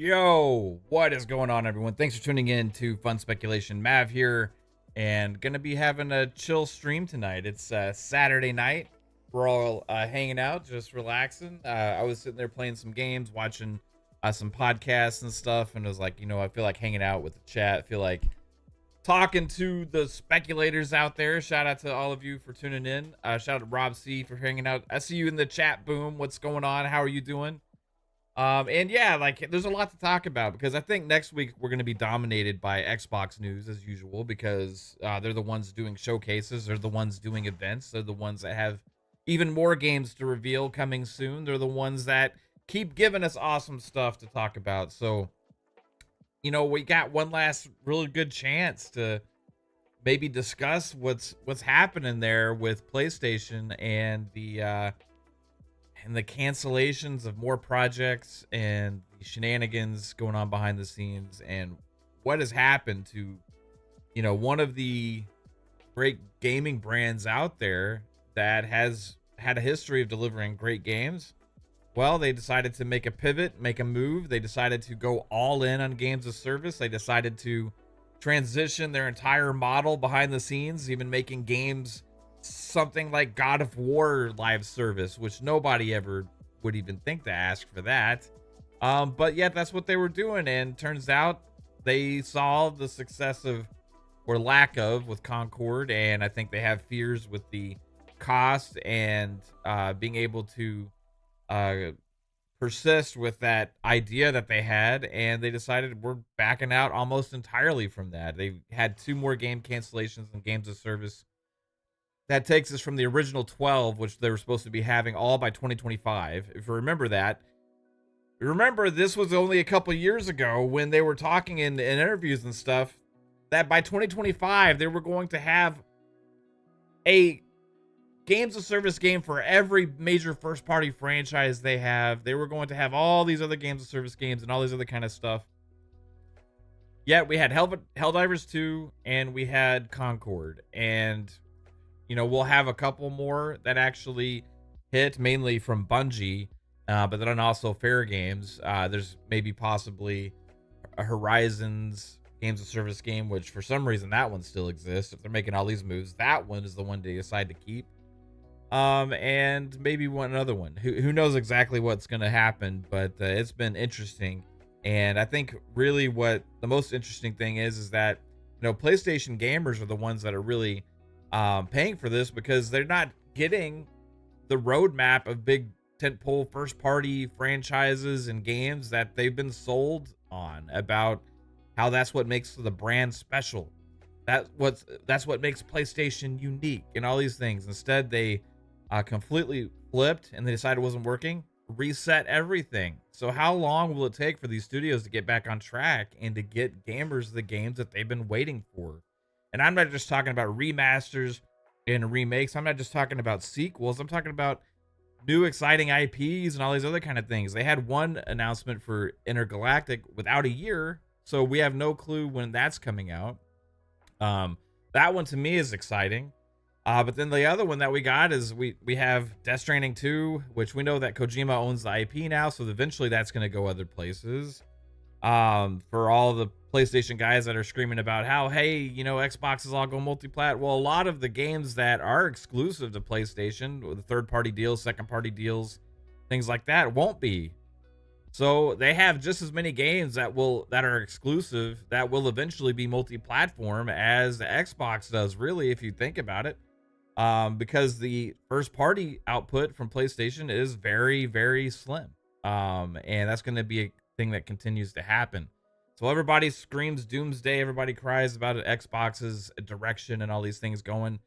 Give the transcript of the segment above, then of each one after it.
Yo, what is going on, everyone? Thanks for tuning in to Fun Speculation. Mav here, and gonna be having a chill stream tonight. It's Saturday night. We're all hanging out, just relaxing. I was sitting there playing some games, watching some podcasts and stuff, and it was like, I feel like hanging out with the chat. I feel like talking to the speculators out there. Shout out to all of you for tuning in. Shout out to Rob C for hanging out. I see you in the chat. Boom. What's going on? How are you doing? And yeah, like there's a lot to talk about because I think next week we're going to be dominated by Xbox news as usual because they're the ones doing showcases, they're the ones doing events, they're the ones that have even more games to reveal coming soon. They're the ones that keep giving us awesome stuff to talk about. So, we got one last really good chance to maybe discuss what's happening there with PlayStation and the cancellations of more projects and the shenanigans going on behind the scenes and what has happened to one of the great gaming brands out there that has had a history of delivering great games. Well, they decided to make a pivot, make a move. They decided to go all in on games of service. They decided to transition their entire model behind the scenes, even making games something like God of War live service, which nobody ever would even think to ask for that. But yet that's what they were doing. And turns out they saw the success of, or lack of, with Concord. And I think they have fears with the cost and being able to persist with that idea that they had. And they decided we're backing out almost entirely from that. They had 2 more game cancellations and games of service. That takes us from the original 12, which they were supposed to be having all by 2025. If you remember that. Remember, this was only a couple years ago when they were talking in interviews and stuff that by 2025, they were going to have a games of service game for every major first-party franchise they have. They were going to have all these other games of service games and all these other kind of stuff. Yet we had Helldivers 2 and we had Concord. And we'll have a couple more that actually hit, mainly from Bungie, but then also Fair Games. There's maybe possibly a Horizons games of service game, which for some reason that one still exists. If they're making all these moves, that one is the one they decide to keep. And maybe another one. Who knows exactly what's going to happen, but it's been interesting. And I think really what the most interesting thing is that, PlayStation gamers are the ones that are really paying for this because they're not getting the roadmap of big tentpole first party franchises and games that they've been sold on, about how that's what makes the brand special. That's what makes PlayStation unique and all these things. Instead, they completely flipped and they decided it wasn't working, reset everything. So how long will it take for these studios to get back on track and to get gamers the games that they've been waiting for? And I'm not just talking about remasters and remakes. I'm not just talking about sequels. I'm talking about new exciting IPs and all these other kind of things. They had one announcement for Intergalactic without a year, so we have no clue when that's coming out. That one to me is exciting. But then the other one that we got is we have Death Stranding 2, which we know that Kojima owns the IP now, so eventually that's going to go other places. For all the PlayStation guys that are screaming about how, hey, Xbox is all going multi-plat. Well, a lot of the games that are exclusive to PlayStation, the third-party deals, second-party deals, things like that, won't be. So they have just as many games that are exclusive that will eventually be multi-platform as the Xbox does, really, if you think about it. Because the first-party output from PlayStation is very, very slim. And that's going to be a thing that continues to happen. So everybody screams doomsday, everybody cries about Xbox's direction and all these things going.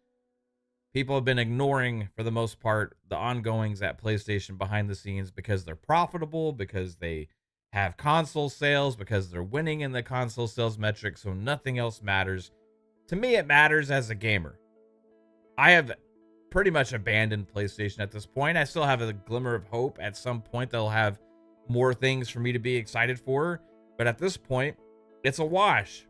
People have been ignoring, for the most part, the ongoings at PlayStation behind the scenes because they're profitable, because they have console sales, because they're winning in the console sales metrics, so nothing else matters. To me, it matters as a gamer. I have pretty much abandoned PlayStation at this point. I still have a glimmer of hope. At some point, they'll have more things for me to be excited for. But at this point, it's a wash.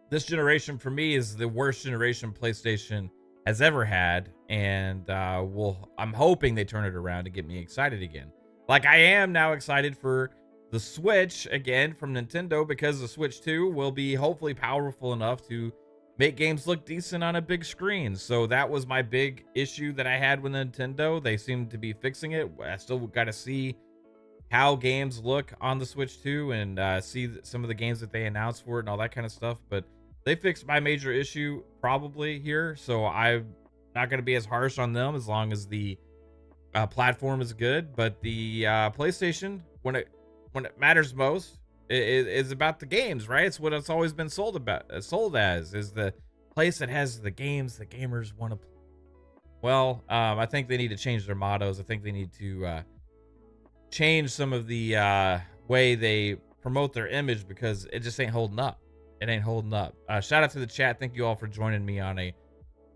This generation, for me, is the worst generation PlayStation has ever had. And I'm hoping they turn it around to get me excited again. Like I am now excited for the Switch again from Nintendo, because the Switch 2 will be hopefully powerful enough to make games look decent on a big screen. So that was my big issue that I had with Nintendo. They seem to be fixing it. I still got to see how games look on the Switch 2 and see some of the games that they announced for it and all that kind of stuff. But they fixed my major issue probably here, so I'm not going to be as harsh on them as long as the platform is good. But the PlayStation, when it matters most, is about the games, right? It's what it's always been sold as, is the place that has the games that gamers want to play. Well, I think they need to change their mottos. I think they need to change some of the way they promote their image, because it just ain't holding up. It ain't holding up. Shout out to the chat. Thank you all for joining me on a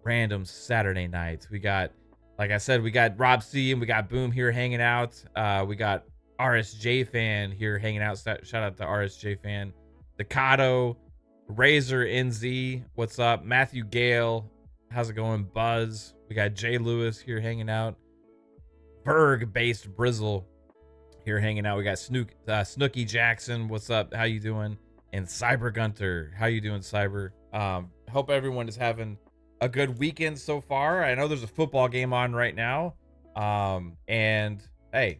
random Saturday night. We got, like I said, we got Rob C and we got Boom here hanging out. We got RSJ Fan here hanging out. Shout out to RSJ Fan. Decado, Razor NZ, what's up? Matthew Gale, how's it going? Buzz, we got Jay Lewis here hanging out. Berg based Brizzle here hanging out. We got Snooky Jackson, what's up? How you doing? And Cyber Gunter, how you doing, Cyber? Hope everyone is having a good weekend so far. I know there's a football game on right now, and hey,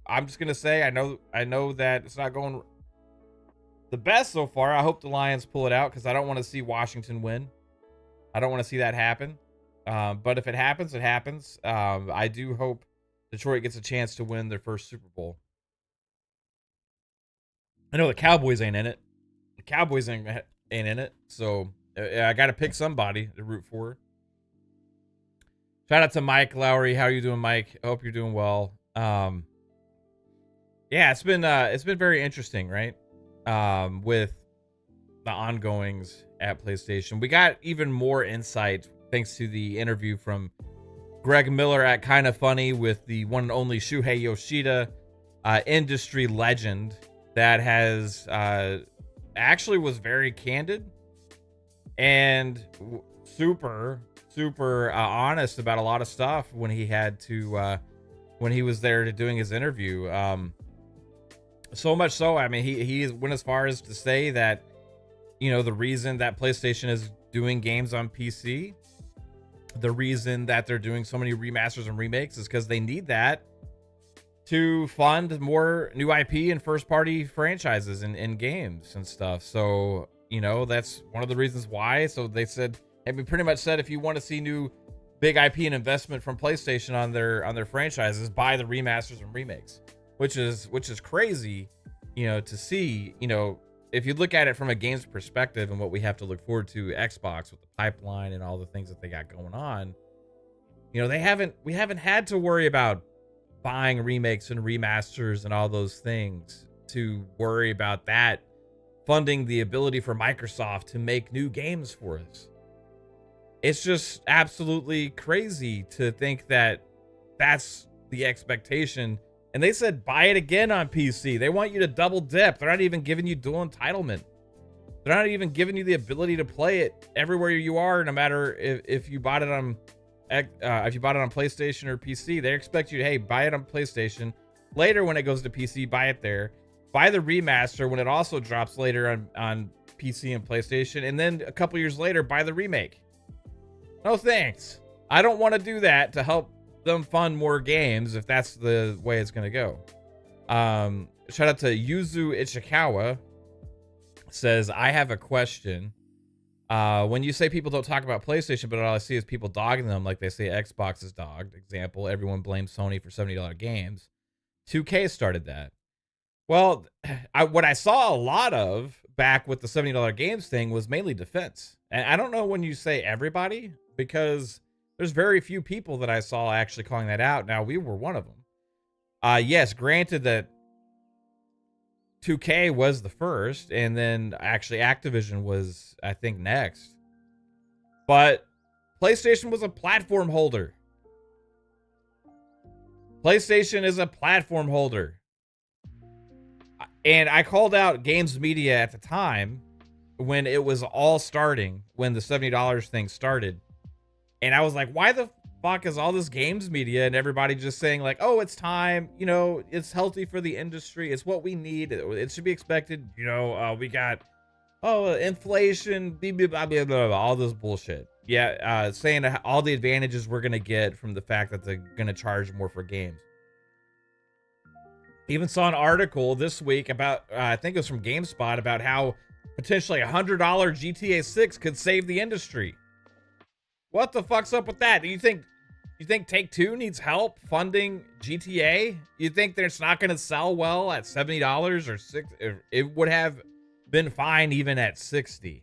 I'm just gonna say I know that it's not going the best so far. I hope the Lions pull it out, because I don't want to see Washington win. I don't want to see that happen. But if it happens, it happens. I do hope Detroit gets a chance to win their first Super Bowl. I know the Cowboys ain't in it. The Cowboys ain't in it, so I got to pick somebody to root for. Shout out to Mike Lowry. How are you doing, Mike? I hope you're doing well. Yeah, it's been very interesting, right? With the ongoings at PlayStation. We got even more insight thanks to the interview from Greg Miller at Kinda Funny with the one and only Shuhei Yoshida, industry legend that has actually was very candid and super honest about a lot of stuff when he had to when he was there to doing his interview. So much so, I mean, he went as far as to say that, you know, the reason that PlayStation is doing games on PC, the reason that they're doing so many remasters and remakes, is because they need that to fund more new IP and first-party franchises and games and stuff. So, you know, that's one of the reasons why. So they said, we pretty much said, if you want to see new big IP and investment from PlayStation on their franchises, buy the remasters and remakes, which is crazy, you know, to see. You know, if you look at it from a games perspective and what we have to look forward to, Xbox with the pipeline and all the things that they got going on, you know, we haven't had to worry about buying remakes and remasters and all those things to worry about that funding the ability for Microsoft to make new games for us. It's just absolutely crazy to think that that's the expectation. And they said buy it again on PC. They want you to double dip. They're not even giving you dual entitlement. They're not even giving you the ability to play it everywhere you are, no matter if you bought it on PlayStation or PC. They expect you to, hey, buy it on PlayStation. Later, when it goes to PC, buy it there. Buy the remaster when it also drops later on PC and PlayStation. And then a couple years later, buy the remake. No thanks. I don't want to do that to help them fund more games if that's the way it's going to go. Shout out to Yuzu Ichikawa. Says, I have a question. When you say people don't talk about PlayStation, but all I see is people dogging them like they say Xbox is dogged. Example, everyone blames Sony for $70 games. 2K started that. Well, what I saw a lot of back with the $70 games thing was mainly defense. And I don't know when you say everybody, because there's very few people that I saw actually calling that out. Now, we were one of them. Yes, granted that 2K was the first, and then actually Activision was, I think, next. But PlayStation was a platform holder. PlayStation is a platform holder. And I called out Games Media at the time when it was all starting, when the $70 thing started. And I was like, why the fuck is all this games media and everybody just saying like, oh, it's time, you know, it's healthy for the industry, it's what we need, it should be expected, you know, we got, oh, inflation, blah, blah, blah, blah, blah, blah, all this bullshit. Yeah, saying all the advantages we're gonna get from the fact that they're gonna charge more for games. Even saw an article this week about, I think it was from GameSpot, about how potentially $100 GTA 6 could save the industry. What the fuck's up with that? Do you think Take-Two needs help funding GTA? You think it's not going to sell well at $70 or $60? It would have been fine even at $60.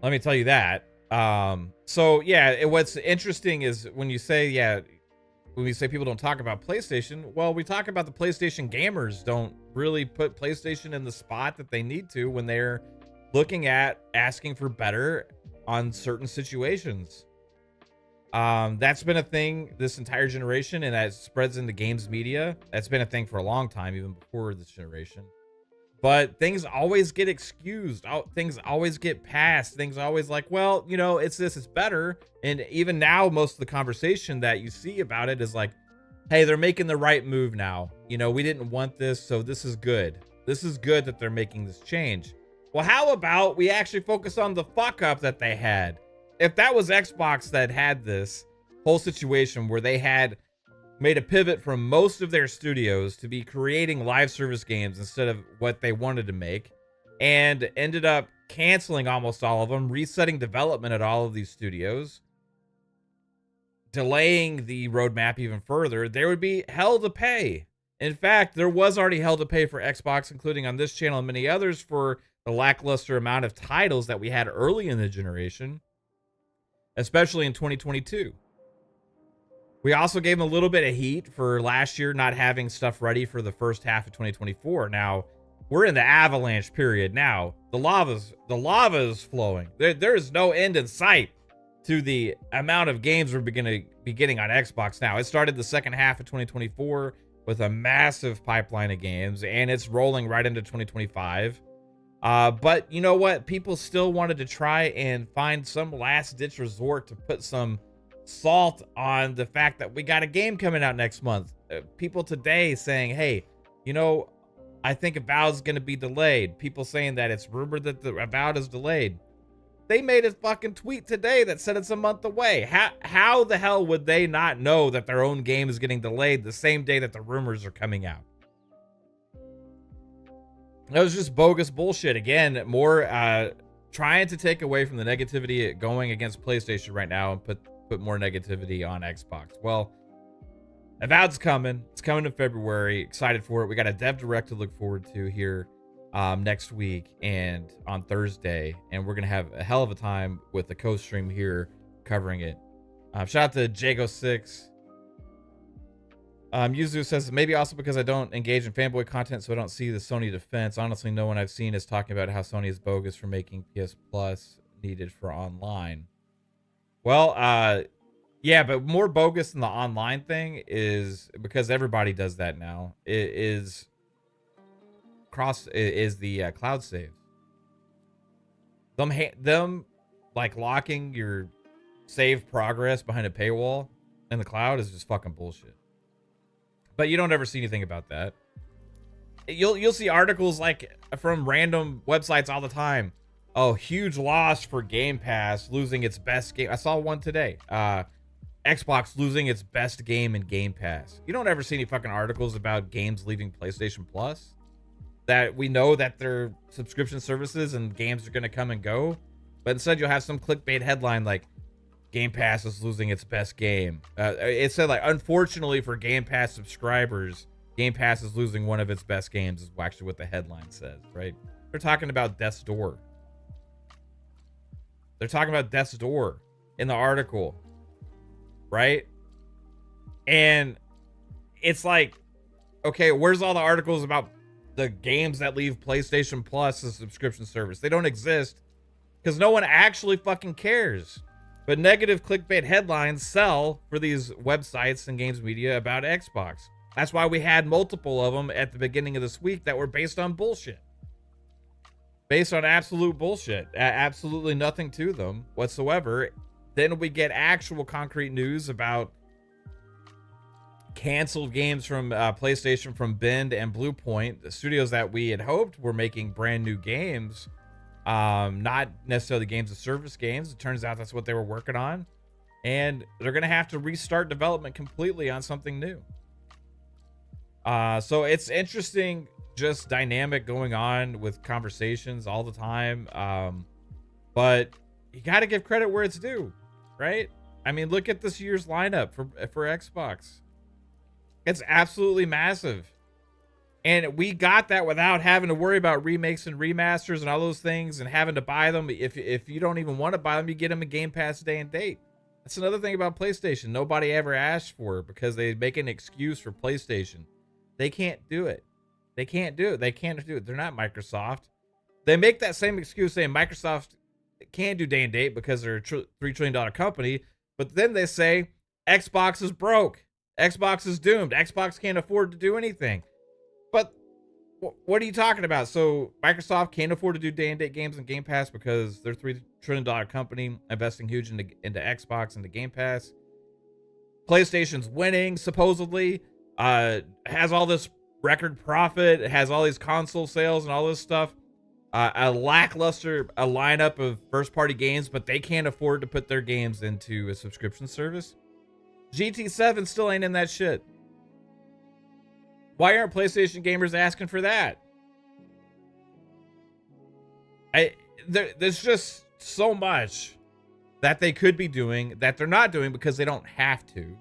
Let me tell you that. So yeah, what's interesting is when you say, when we say people don't talk about PlayStation, well, we talk about the PlayStation gamers don't really put PlayStation in the spot that they need to when they're looking at asking for better on certain situations. That's been a thing this entire generation, and that spreads into games media. That's been a thing for a long time, even before this generation. But things always get excused. Things always get passed. Things always like, well, you know, it's this, it's better. And even now, most of the conversation that you see about it is like, hey, they're making the right move now. You know, we didn't want this, so this is good. This is good that they're making this change. Well, how about we actually focus on the fuck up that they had? If that was Xbox that had this whole situation where they had made a pivot from most of their studios to be creating live service games instead of what they wanted to make, and ended up canceling almost all of them, resetting development at all of these studios, delaying the roadmap even further, there would be hell to pay. In fact, there was already hell to pay for Xbox, including on this channel and many others, for the lackluster amount of titles that we had early in the generation, especially in 2022. We also gave them a little bit of heat for last year not having stuff ready for the first half of 2024. Now, we're in the avalanche period now. The lava is flowing. There is no end in sight to the amount of games we're going to be getting on Xbox now. It started the second half of 2024 with a massive pipeline of games, and it's rolling right into 2025. But you know what? People still wanted to try and find some last-ditch resort to put some salt on the fact that we got a game coming out next month. People today saying, hey, you know, I think Avowed's going to be delayed. People saying that it's rumored that the Avowed is delayed. They made a fucking tweet today that said it's a month away. How the hell would they not know that their own game is getting delayed the same day that the rumors are coming out? That was just bogus bullshit. Again, more trying to take away from the negativity going against PlayStation right now and put more negativity on Xbox. Well, Avowed's coming. It's coming in February. Excited for it. We got a dev direct to look forward to here next week and on Thursday, and we're gonna have a hell of a time with the co-stream here covering it. Shout out to Jago6. Yuzu says, maybe also because I don't engage in fanboy content, so I don't see the Sony defense. Honestly, no one I've seen is talking about how Sony is bogus for making PS Plus needed for online. Well, yeah, but more bogus than the online thing is because everybody does that now. It is the cloud saves. Them like locking your save progress behind a paywall in the cloud is just fucking bullshit. But you don't ever see anything about that. You'll see articles like from random websites all the time. Oh, huge loss for Game Pass, losing its best game. I saw one today. Xbox losing its best game in Game Pass. You don't ever see any fucking articles about games leaving PlayStation Plus. That we know that their subscription services and games are going to come and go. But instead you'll have some clickbait headline like, Game Pass is losing its best game. It said like, unfortunately for Game Pass subscribers, Game Pass is losing one of its best games is actually what the headline says, right? They're talking about Death's Door. They're talking about Death's Door in the article, right? And it's like, okay, where's all the articles about the games that leave PlayStation Plus, the subscription service? They don't exist because no one actually fucking cares. But negative clickbait headlines sell for these websites and games media about Xbox. That's why we had multiple of them at the beginning of this week that were based on bullshit. Based on absolute bullshit. Absolutely nothing to them whatsoever. Then we get actual concrete news about canceled games from PlayStation from Bend and Bluepoint, the studios that we had hoped were making brand new games, not necessarily games of service games. It turns out that's what they were working on, and they're going to have to restart development completely on something new. So it's interesting, just dynamic going on with conversations all the time. But you got to give credit where it's due, right? I mean, look at this year's lineup for Xbox. It's absolutely massive. And we got that without having to worry about remakes and remasters and all those things and having to buy them. If you don't even want to buy them, you get them in Game Pass day and date. That's another thing about PlayStation. Nobody ever asked for it because they make an excuse for PlayStation. They can't do it. They can't do it. They can't do it. They're not Microsoft. They make that same excuse saying Microsoft can't do day and date because they're a $3 trillion company. But then they say Xbox is broke. Xbox is doomed. Xbox can't afford to do anything. But what are you talking about? So Microsoft can't afford to do day and date games in Game Pass because they're a $3 trillion company investing huge into Xbox and the Game Pass. PlayStation's winning, supposedly. Has all this record profit, has all these console sales and all this stuff. A lackluster lineup of first-party games, but they can't afford to put their games into a subscription service. GT7 still ain't in that shit. Why aren't PlayStation gamers asking for that? There's just so much that they could be doing that they're not doing because they don't have to.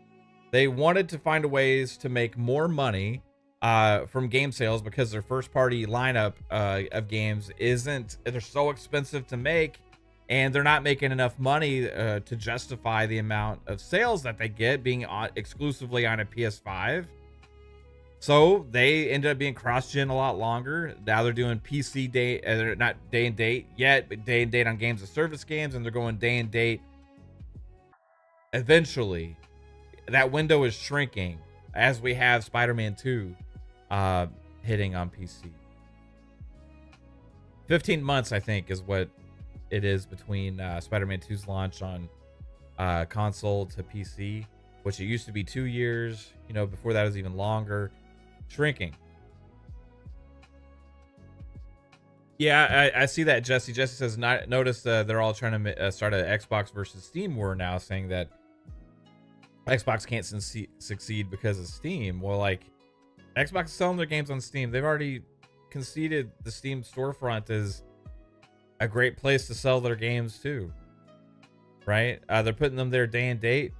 They wanted to find ways to make more money from game sales because their first party lineup of games they're so expensive to make, and they're not making enough money to justify the amount of sales that they get being exclusively on a PS5. So they ended up being cross-gen a lot longer. Now they're doing PC day, they're not day and date yet, but day and date on games of service games, and they're going day and date eventually. That window is shrinking as we have Spider-Man 2 hitting on PC. 15 months, I think, is what it is between Spider-Man 2's launch on console to PC, which it used to be 2 years. You know, before that was even longer. Shrinking. Yeah, I see that, Jesse. Jesse says, notice they're all trying to start an Xbox versus Steam war now, saying that Xbox can't succeed because of Steam. Well, like, Xbox is selling their games on Steam. They've already conceded the Steam storefront is a great place to sell their games too, right? They're putting them there day and date.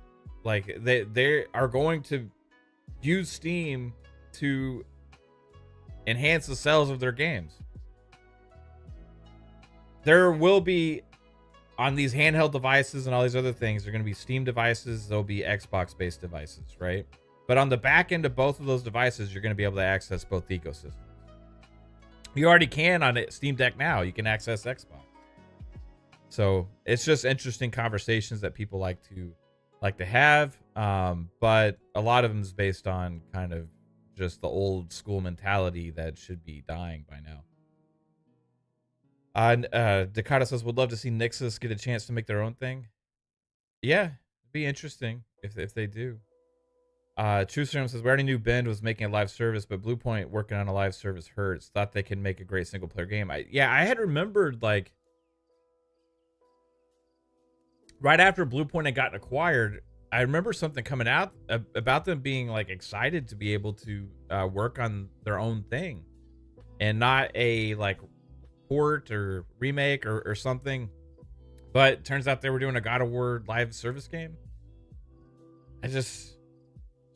Like, they are going to use Steam to enhance the sales of their games. There will be, on these handheld devices and all these other things, they're going to be Steam devices. There'll be Xbox based devices, right? But on the back end of both of those devices, you're going to be able to access both ecosystems. You already can on Steam Deck now. You can access Xbox. So it's just interesting conversations that people like to have. But a lot of them is based on kind of just the old school mentality that should be dying by now. Dakota says, would love to see Nixus get a chance to make their own thing. Yeah, it'd be interesting if they do. True Serum says, we already knew Bend was making a live service, but Bluepoint working on a live service hurts. Thought they could make a great single player game. I had remembered, like, right after Bluepoint had gotten acquired, I remember something coming out about them being like excited to be able to work on their own thing and not a like port or remake or something. But it turns out they were doing a God of War live service game. I just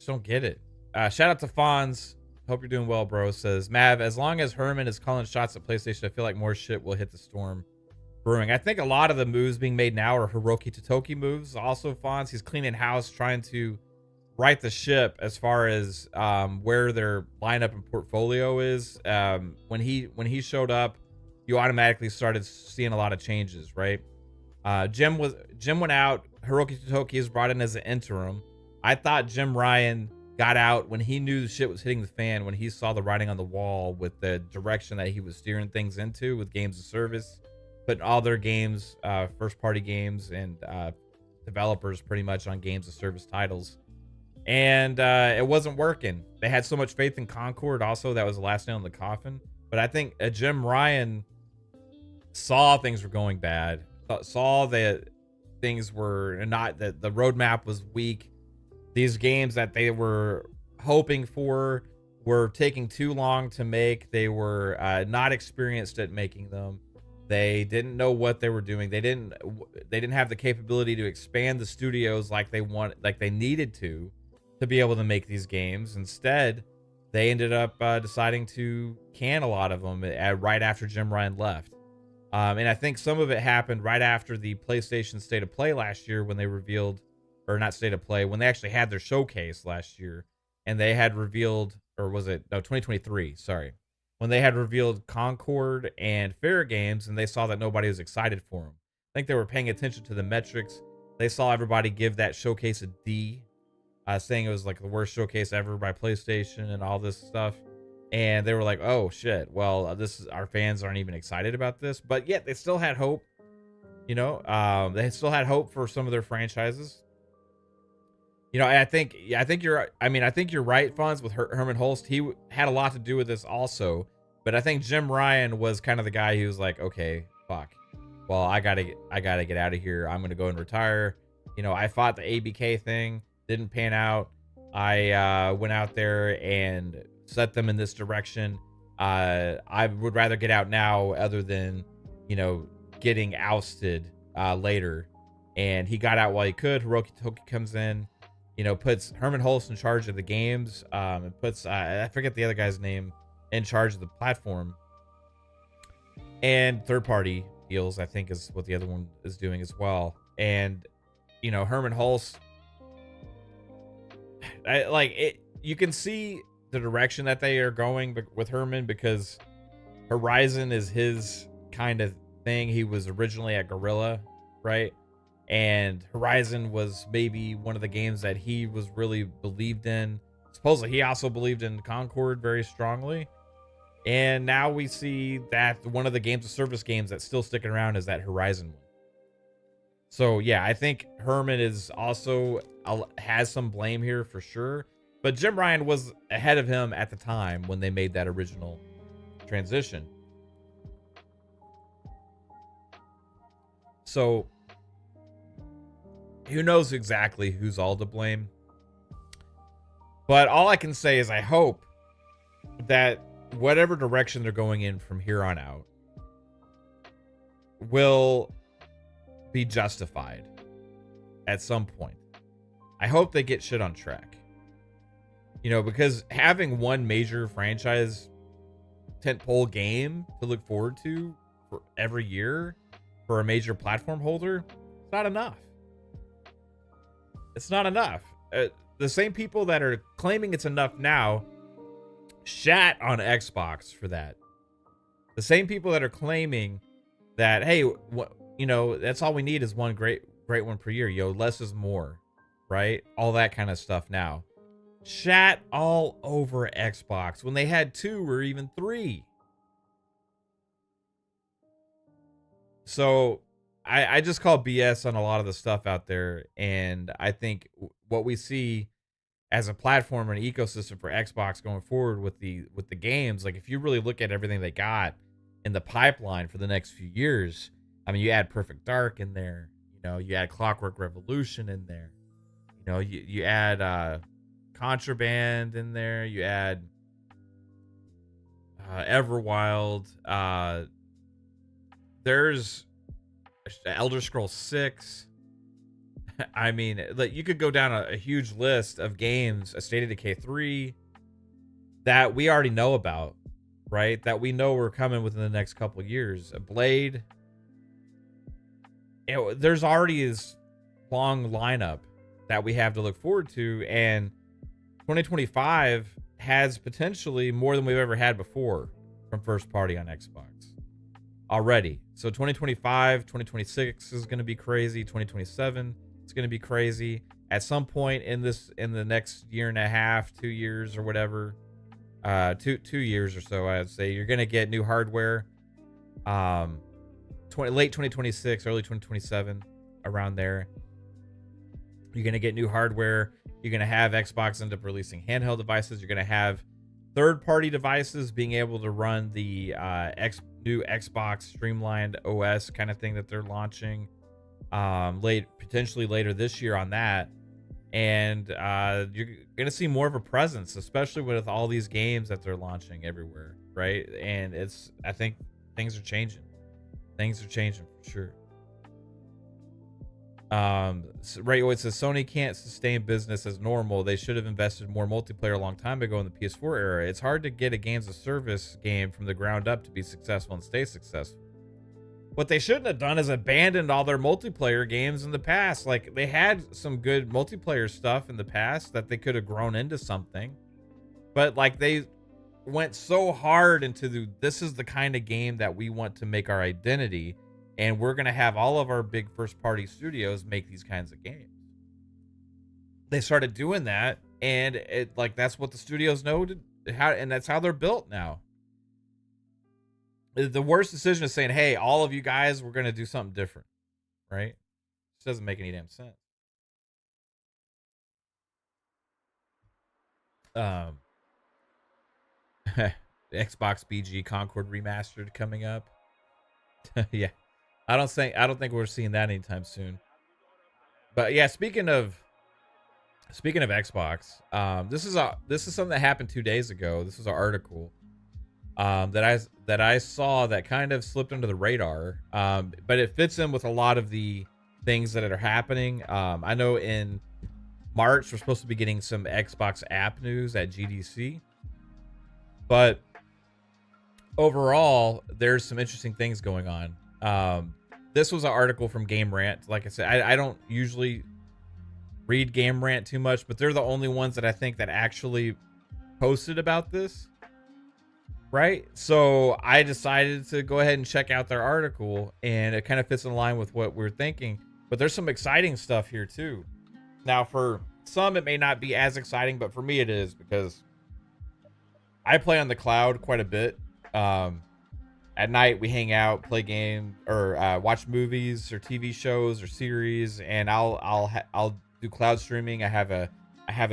don't get it. Shout out to Fonz. Hope you're doing well, bro. Says Mav, as long as Herman is calling shots at PlayStation, I feel like more shit will hit the storm brewing. I think a lot of the moves being made now are Hiroki Totoki moves. Also, Fonz, he's cleaning house, trying to right the ship as far as where their lineup and portfolio is. When he showed up, you automatically started seeing a lot of changes, right? Jim went out. Hiroki Totoki is brought in as an interim. I thought Jim Ryan got out when he knew the shit was hitting the fan, when he saw the writing on the wall with the direction that he was steering things into with games of service, putting all their games, first party games and developers pretty much on games as service titles. And it wasn't working. They had so much faith in Concord also. That was the last nail in the coffin. But I think Jim Ryan saw things were going bad, saw that things were not, that the roadmap was weak. These games that they were hoping for were taking too long to make. They were not experienced at making them. They didn't know what they were doing. They didn't have the capability to expand the studios like they needed to be able to make these games. Instead, they ended up deciding to can a lot of them right after Jim Ryan left. And I think some of it happened right after the PlayStation State of Play last year, when they revealed, or not State of Play, when they actually had their showcase last year, and they had revealed, or was it, no, 2023, sorry, when they had revealed Concord and Fair Games, and they saw that nobody was excited for them. I think they were paying attention to the metrics. They saw everybody give that showcase a D, saying it was like the worst showcase ever by PlayStation and all this stuff. And they were like, oh shit, well, our fans aren't even excited about this. But yet they still had hope, they still had hope for some of their franchises. And I think you're right, Fonz, with Herman Holst. He had a lot to do with this also. But I think Jim Ryan was kind of the guy who was like, okay, fuck. Well, I gotta get out of here. I'm gonna go and retire. I fought the ABK thing, didn't pan out. I went out there and set them in this direction. I would rather get out now other than, getting ousted later. And he got out while he could. Hiroki Toki comes in, puts Herman Holst in charge of the games, and puts, I forget the other guy's name, in charge of the platform. And third-party deals, I think, is what the other one is doing as well. And, Herman Holst, you can see the direction that they are going with Herman, because Horizon is his kind of thing. He was originally at Guerrilla, right? And Horizon was maybe one of the games that he was really believed in. Supposedly he also believed in Concord very strongly. And now we see that one of the games of service games that's still sticking around is that Horizon one. So yeah, I think Herman is also has some blame here for sure. But Jim Ryan was ahead of him at the time when they made that original transition. So who knows exactly who's all to blame? But all I can say is I hope that whatever direction they're going in from here on out will be justified at some point. I hope they get shit on track. Because having one major franchise tentpole game to look forward to for every year for a major platform holder, it's not enough. It's not enough. The same people that are claiming it's enough now shat on Xbox for that. The same people that are claiming that, hey, that's all we need is one great one per year. Less is more, right? All that kind of stuff now. Shat all over Xbox when they had 2 or even 3. So I just call BS on a lot of the stuff out there. And I think what we see as a platform and ecosystem for Xbox going forward with the games, like if you really look at everything they got in the pipeline for the next few years, I mean, you add Perfect Dark in there, you add Clockwork Revolution in there, you add Contraband in there, you add Everwild, there's Elder Scrolls 6. I mean, you could go down a huge list of games, a State of Decay 3, that we already know about, right? That we know are coming within the next couple of years. A Blade. There's already this long lineup that we have to look forward to, and 2025 has potentially more than we've ever had before from first party on Xbox already. So 2025, 2026 is going to be crazy. 2027, it's going to be crazy. At some point in the next year and a half, 2 years or whatever, 2 years or so, I'd say you're going to get new hardware. Late 2026, early 2027, around there. You're going to get new hardware. You're going to have Xbox end up releasing handheld devices. You're going to have third-party devices being able to run the new Xbox streamlined OS kind of thing that they're launching potentially later this year on that. And you're going to see more of a presence, especially with all these games that they're launching everywhere, right? And I think things are changing. Things are changing for sure. Right, it says Sony can't sustain business as normal. They should have invested more multiplayer a long time ago in the PS4 era. It's hard to get a games of service game from the ground up to be successful and stay successful. What they shouldn't have done is abandoned all their multiplayer games in the past. Like, they had some good multiplayer stuff in the past that they could have grown into something, but like they went so hard into this is the kind of game that we want to make our identity, and we're going to have all of our big first party studios make these kinds of games. They started doing that, and that's what the studios know and that's how they're built now. The worst decision is saying, hey, all of you guys, we're going to do something different, right? This doesn't make any damn sense. Xbox BG Concord Remastered coming up. Yeah. I don't think we're seeing that anytime soon. But yeah, speaking of Xbox, this is something that happened 2 days ago. This was an article that I saw that kind of slipped under the radar. But it fits in with a lot of the things that are happening. I know in March we're supposed to be getting some Xbox app news at GDC. But overall, there's some interesting things going on. This was an article from Game Rant. Like I said, I don't usually read Game Rant too much, but they're the only ones that I think that actually posted about this. Right? So I decided to go ahead and check out their article, and it kind of fits in line with what we're thinking. But there's some exciting stuff here too. Now, for some, it may not be as exciting, but for me it is, because I play on the cloud quite a bit. At night we hang out, play game, or watch movies or TV shows or series, and I'll do cloud streaming. I have a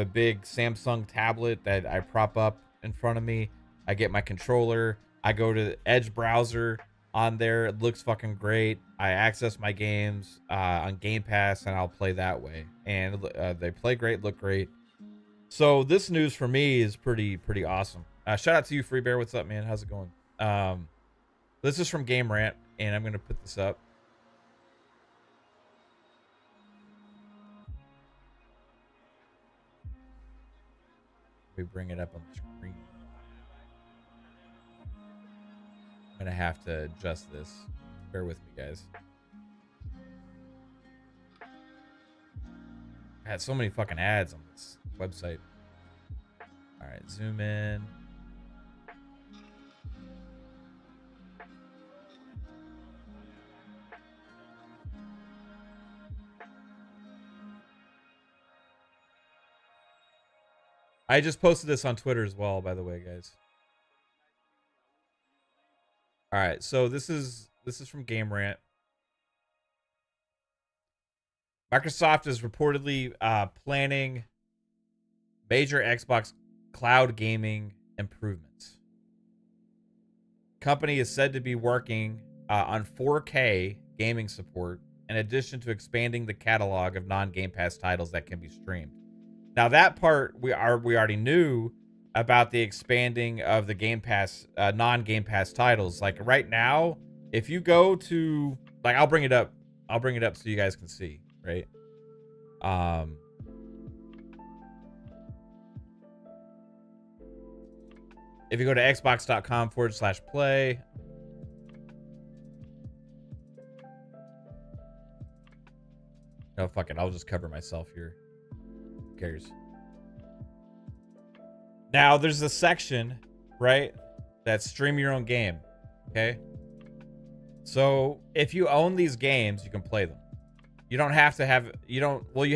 big Samsung tablet that I prop up in front of me. I get my controller. I go to the Edge browser on there. It looks fucking great. I access my games on Game Pass, and I'll play that way. And they play great, look great. So this news for me is pretty awesome. Shout out to you, Free Bear. What's up, man? How's it going? This is from Game Rant, and I'm going to put this up. We bring it up on the screen. I'm going to have to adjust this. Bear with me, guys. I had so many fucking ads on this website. All right, zoom in. I just posted this on Twitter as well, by the way, guys. All right, so this is from Game Rant. Microsoft is reportedly planning major Xbox cloud gaming improvements. Company is said to be working on 4K gaming support, in addition to expanding the catalog of non-Game Pass titles that can be streamed. Now that part we already knew about, the expanding of the Game Pass non-Game Pass titles. Like right now, if you go to, like, I'll bring it up so you guys can see, right? If you go to xbox.com/play, no, fuck it, I'll just cover myself here. Who cares? Now there's a section, right, that's stream your own game. Okay, so if you own these games, you can play them. You don't have to have, you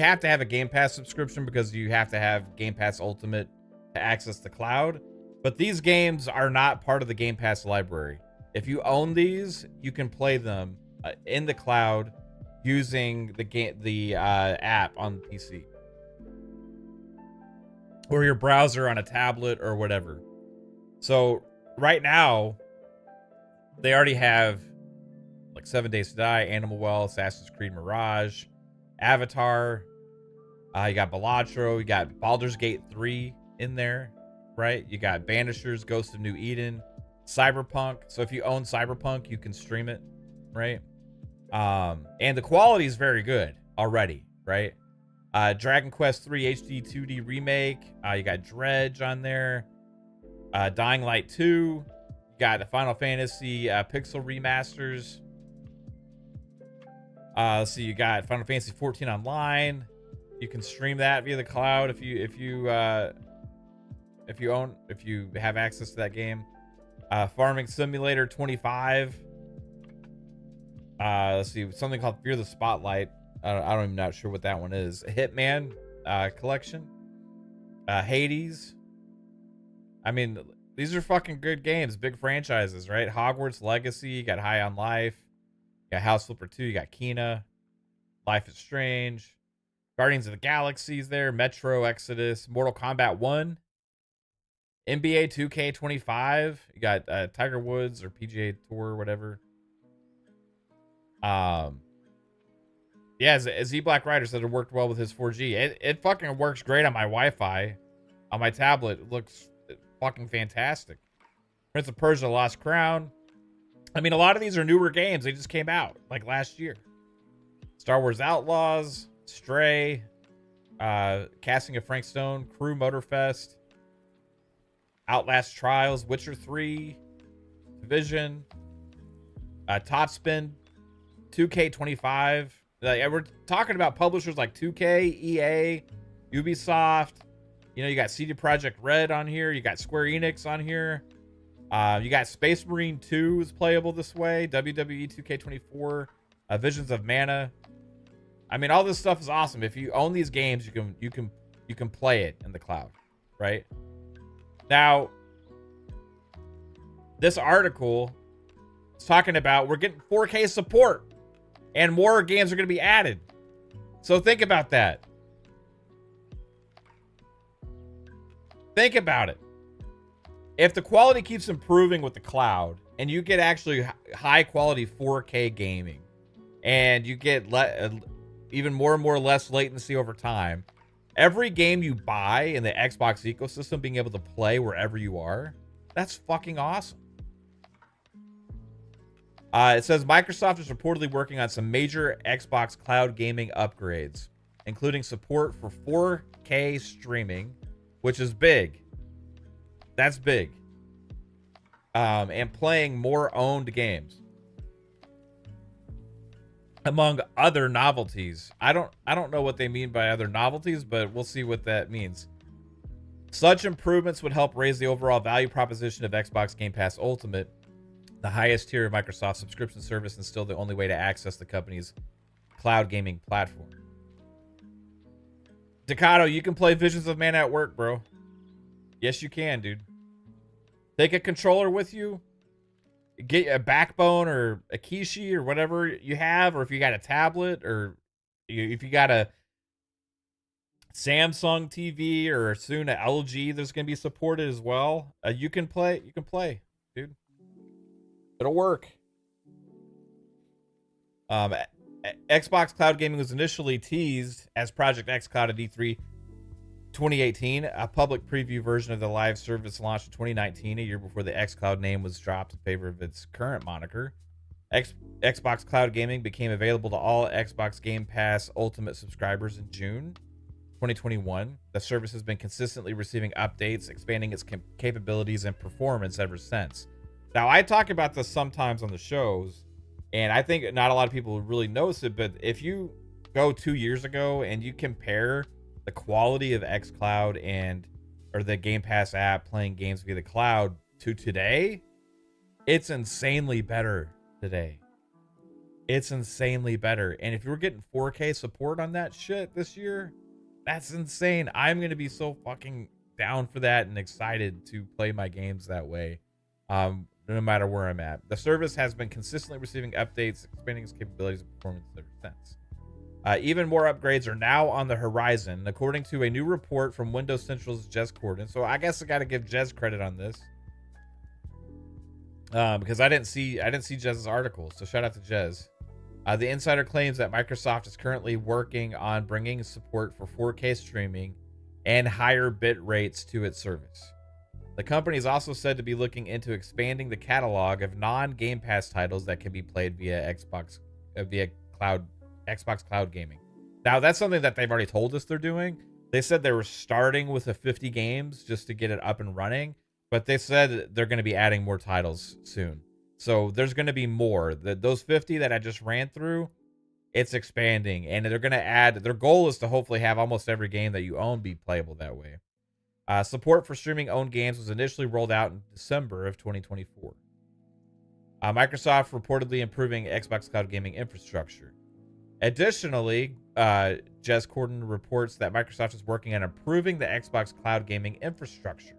have to have a Game Pass subscription, because you have to have Game Pass Ultimate to access the cloud. But these games are not part of the Game Pass library. If you own these, you can play them in the cloud using the app on the PC or your browser on a tablet or whatever. So right now, they already have like 7 Days to Die, Animal Well, Assassin's Creed Mirage, Avatar. You got Balatro, you got Baldur's Gate 3 in there, right? You got Banishers, Ghost of New Eden, Cyberpunk. So if you own Cyberpunk, you can stream it, right? And the quality is very good already, right? Dragon Quest 3 HD 2D remake. You got Dredge on there. Dying Light 2. You got the Final Fantasy Pixel remasters. So you got Final Fantasy 14 online. You can stream that via the cloud if you have access to that game. Farming Simulator 25. Let's see, something called Fear the Spotlight. I'm not sure what that one is. Hitman collection. Hades. I mean, these are fucking good games, big franchises, right? Hogwarts Legacy, you got High on Life, you got House Flipper 2, you got Kena, Life is Strange, Guardians of the Galaxy's there, Metro Exodus, Mortal Kombat 1, NBA 2K25, you got Tiger Woods or PGA Tour or whatever. Yeah, Z Black Rider said it worked well with his 4G. It fucking works great on my Wi-Fi. On my tablet, it looks fucking fantastic. Prince of Persia: Lost Crown. I mean, a lot of these are newer games. They just came out like last year. Star Wars Outlaws, Stray, Casting of Frank Stone, Crew Motorfest, Outlast Trials, Witcher 3, Division, Top Spin, 2K25. We're talking about publishers like 2K, EA, Ubisoft. You know, you got CD Projekt Red on here. You got Square Enix on here. You got Space Marine 2 is playable this way. WWE 2K24, Visions of Mana. I mean, all this stuff is awesome. If you own these games, you can play it in the cloud, right? Now, this article is talking about we're getting 4K support and more games are going to be added. So think about that. Think about it. If the quality keeps improving with the cloud and you get actually high quality 4K gaming and you get even more and more less latency over time, every game you buy in the Xbox ecosystem being able to play wherever you are, that's fucking awesome. It says Microsoft is reportedly working on some major Xbox cloud gaming upgrades, including support for 4K streaming, which is big. That's big. And playing more owned games, among other novelties. I don't know what they mean by other novelties, but we'll see what that means. Such improvements would help raise the overall value proposition of Xbox Game Pass Ultimate, the highest tier of Microsoft's subscription service and still the only way to access the company's cloud gaming platform. Decado, you can play Visions of Mana at work, bro. Yes, you can, dude. Take a controller with you. Get a Backbone or a Kishi or whatever you have, or if you got a tablet, or if you got a Samsung TV or soon a LG, there's going to be supported as well. You can play, dude. It'll work. Xbox Cloud Gaming was initially teased as Project X Cloud at E3 2018. A public preview version of the live service launched in 2019, a year before the xCloud name was dropped in favor of its current moniker. Xbox Cloud Gaming became available to all Xbox Game Pass Ultimate subscribers in June 2021. The service has been consistently receiving updates, expanding its capabilities and performance ever since. Now, I talk about this sometimes on the shows, and I think not a lot of people really notice it, but if you go 2 years ago and you compare the quality of xCloud or the Game Pass app playing games via the cloud to today, it's insanely better today. It's insanely better. And if you're getting 4K support on that shit this year, that's insane. I'm going to be so fucking down for that and excited to play my games that way. no matter where I'm at. The service has been consistently receiving updates, expanding its capabilities and performance ever since. Even more upgrades are now on the horizon, according to a new report from Windows Central's Jez Corden. So I guess I got to give Jez credit on this, because I didn't see Jez's article. So shout out to Jez. The insider claims that Microsoft is currently working on bringing support for 4K streaming and higher bit rates to its service. The company is also said to be looking into expanding the catalog of non-Game Pass titles that can be played via Xbox Cloud Gaming. Now, that's something that they've already told us they're doing. They said they were starting with a 50 games just to get it up and running, but they said they're going to be adding more titles soon. So there's going to be more. Those 50 that I just ran through, it's expanding, and they're going to add. Their goal is to hopefully have almost every game that you own be playable that way. Support for streaming owned games was initially rolled out in December of 2024. Microsoft reportedly improving Xbox Cloud Gaming infrastructure. Additionally, Jez Corden reports that Microsoft is working on improving the Xbox Cloud Gaming infrastructure.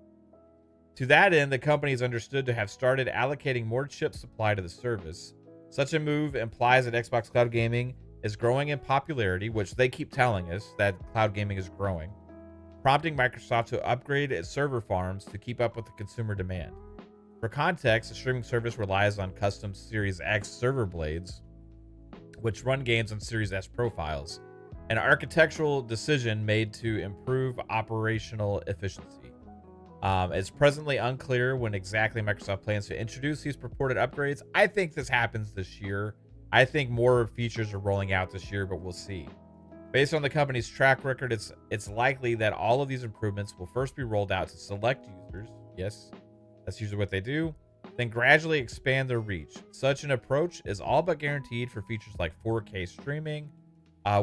To that end, the company is understood to have started allocating more chip supply to the service. Such a move implies that Xbox Cloud Gaming is growing in popularity, which they keep telling us that cloud gaming is growing, prompting Microsoft to upgrade its server farms to keep up with the consumer demand. For context, the streaming service relies on custom Series X server blades, which run games on Series S profiles, an architectural decision made to improve operational efficiency. It's presently unclear when exactly Microsoft plans to introduce these purported upgrades. I think this happens this year. I think more features are rolling out this year, but we'll see. Based on the company's track record, it's likely that all of these improvements will first be rolled out to select users. Yes, that's usually what they do. Then gradually expand their reach. Such an approach is all but guaranteed for features like 4K streaming,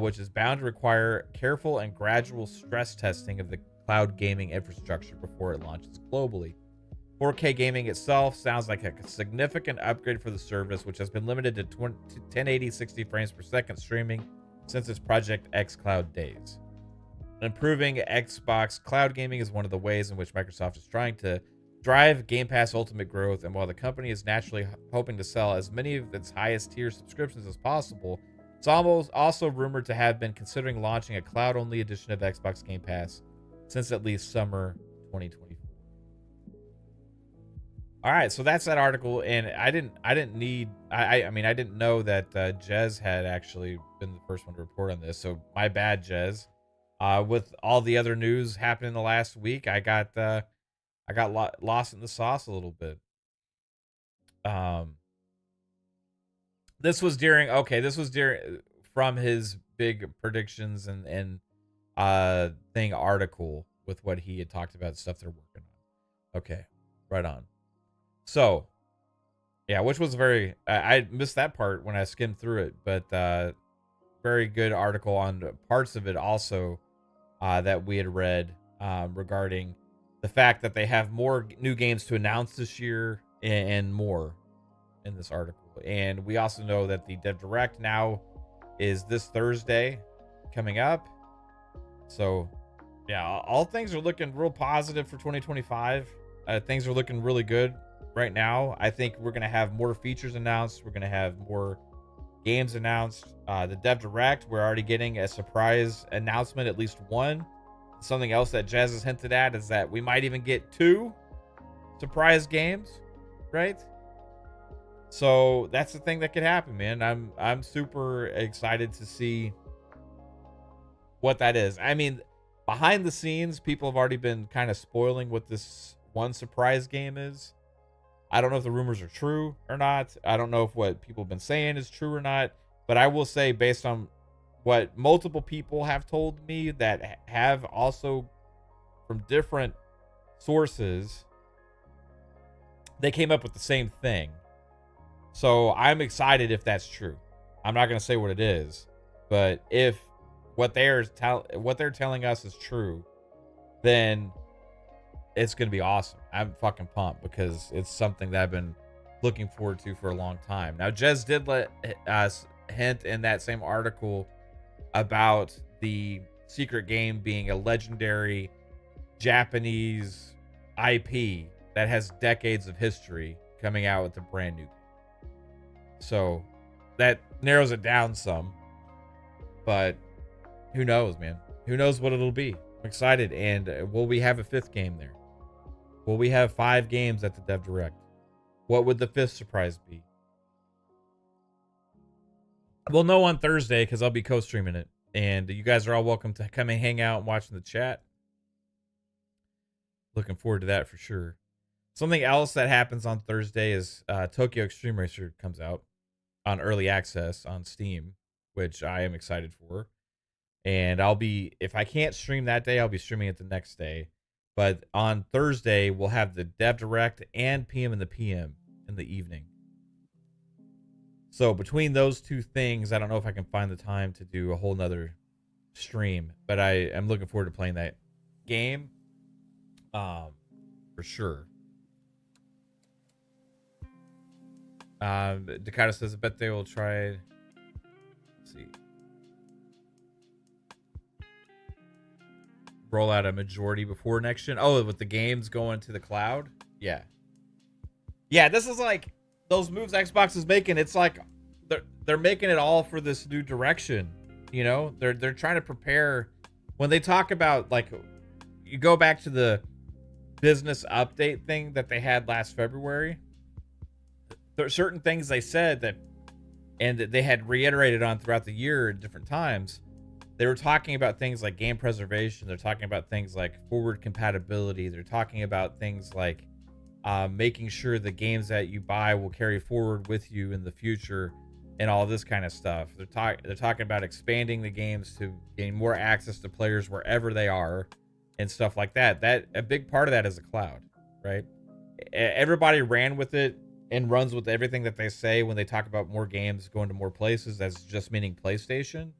which is bound to require careful and gradual stress testing of the cloud gaming infrastructure before it launches globally. 4K gaming itself sounds like a significant upgrade for the service, which has been limited to 1080 60 frames per second streaming since its Project X Cloud days. Improving Xbox Cloud Gaming is one of the ways in which Microsoft is trying to drive Game Pass Ultimate growth, and while the company is naturally hoping to sell as many of its highest tier subscriptions as possible, it's almost also rumored to have been considering launching a cloud-only edition of Xbox Game Pass since at least summer 2024. All right, so that's that article, and I didn't know that Jez had actually been the first one to report on this, so my bad, Jez. With all the other news happening the last week, I got lost in the sauce a little bit. This was during from his big predictions and thing article with what he had talked about, stuff they're working on. Okay, right on. So, yeah, which was I missed that part when I skimmed through it, but very good article on parts of it also that we had read regarding the fact that they have more new games to announce this year and more in this article. And we also know that the Dev Direct now is this Thursday coming up. So, yeah, all things are looking real positive for 2025. Things are looking really good right now. I think we're going to have more features announced. We're going to have more games announced. The Dev Direct, we're already getting a surprise announcement, at least one. Something else that Jez has hinted at is that we might even get 2 surprise games, right? So that's the thing that could happen, man. I'm super excited to see what that is. I mean, behind the scenes, people have already been kind of spoiling what this one surprise game is. I don't know if the rumors are true or not. I don't know if what people have been saying is true or not. But I will say, based on what multiple people have told me that have also from different sources, they came up with the same thing. So I'm excited if that's true. I'm not going to say what it is, but if what they're telling us is true, then it's going to be awesome. I'm fucking pumped because it's something that I've been looking forward to for a long time. Now, Jez did let us hint in that same article about the secret game being a legendary Japanese IP that has decades of history. coming out with a brand new game. So that narrows it down some. But who knows, man? Who knows what it'll be? I'm excited. And will we have a 5th game there? Will we have 5 games at the Dev Direct? What would the 5th surprise be? We'll know on Thursday because I'll be co-streaming it. And you guys are all welcome to come and hang out and watch in the chat. Looking forward to that for sure. Something else that happens on Thursday is Tokyo Extreme Racer comes out on early access on Steam, which I am excited for. And I'll be, if I can't stream that day, I'll be streaming it the next day. But on Thursday, we'll have the Dev Direct and PM in the PM in the evening. So between those two things, I don't know if I can find the time to do a whole nother stream, but I am looking forward to playing that game. For sure. Dakota says, I bet they will try. Let's see. Roll out a majority before next gen. Oh, with the games going to the cloud? Yeah. Yeah, this is like those moves Xbox is making. It's like they're making it all for this new direction. You know, they're trying to prepare. When they talk about, like, you go back to the business update thing that they had last February. There are certain things they said that they had reiterated on throughout the year at different times. They were talking about things like game preservation. They're talking about things like forward compatibility. They're talking about things like making sure the games that you buy will carry forward with you in the future and all this kind of stuff. They're talking about expanding the games to gain more access to players wherever they are and stuff like that. That a big part of that is the cloud, right? Everybody ran with it and runs with everything that they say when they talk about more games going to more places. That's just meaning PlayStation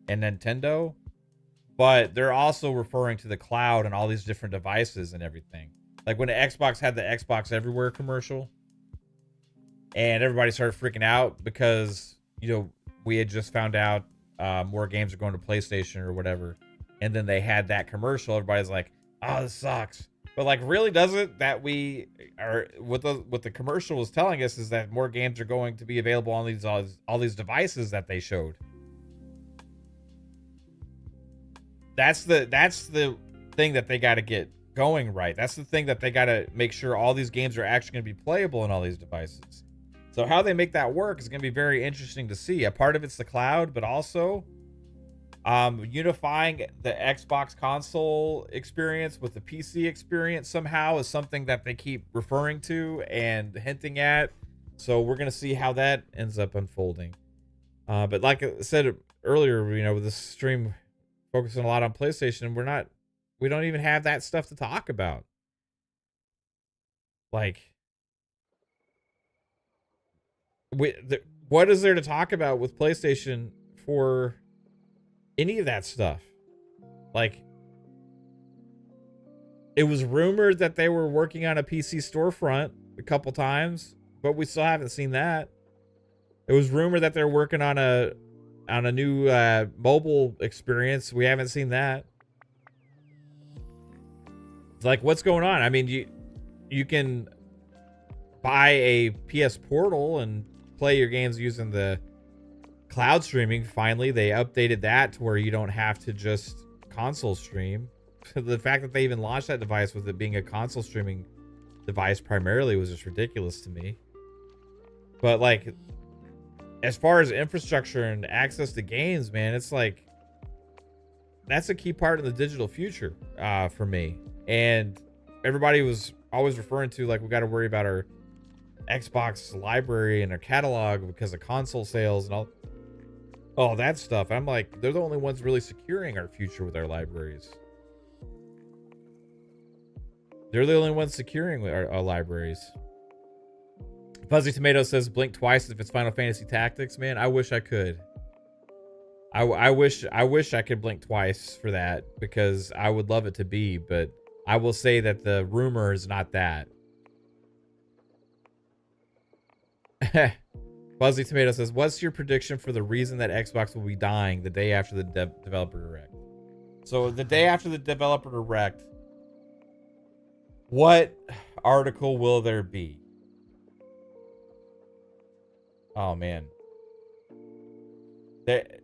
and Nintendo, but they're also referring to the cloud and all these different devices and everything. Like when the Xbox had the Xbox Everywhere commercial and everybody started freaking out because, you know, we had just found out more games are going to PlayStation or whatever. And then they had that commercial. Everybody's like, oh, this sucks. But like, really does it? That we are, what the commercial was telling us is that more games are going to be available on all these devices that they showed. That's the thing that they got to get going right. That's the thing that they got to make sure all these games are actually going to be playable on all these devices. So how they make that work is going to be very interesting to see. A part of it's the cloud, but also unifying the Xbox console experience with the PC experience somehow is something that they keep referring to and hinting at. So we're going to see how that ends up unfolding. But like I said earlier, you know, with this stream focusing a lot on PlayStation, we don't even have that stuff to talk about. Like, what is there to talk about with PlayStation for any of that stuff? Like, it was rumored that they were working on a PC storefront a couple times, but we still haven't seen that. It was rumored that they're working on a new mobile experience. We haven't seen that. It's like, what's going on? I mean, you can buy a PS Portal and play your games using the cloud streaming. Finally, they updated that to where you don't have to just console stream. The fact that they even launched that device with it being a console streaming device primarily was just ridiculous to me. But like, as far as infrastructure and access to games, man, it's like, that's a key part of the digital future for me. And everybody was always referring to, like, we got to worry about our Xbox library and our catalog because of console sales and all that stuff. I'm like, they're the only ones really securing our future with our libraries. They're the only ones securing our libraries. Fuzzy Tomato says blink twice if it's Final Fantasy Tactics. Man, I wish I could. I wish I could blink twice for that, because I would love it to be, but I will say that the rumor is not that. Fuzzy Tomato says, what's your prediction for the reason that Xbox will be dying the day after the developer direct? So the day after the developer direct, what article will there be? Oh man, that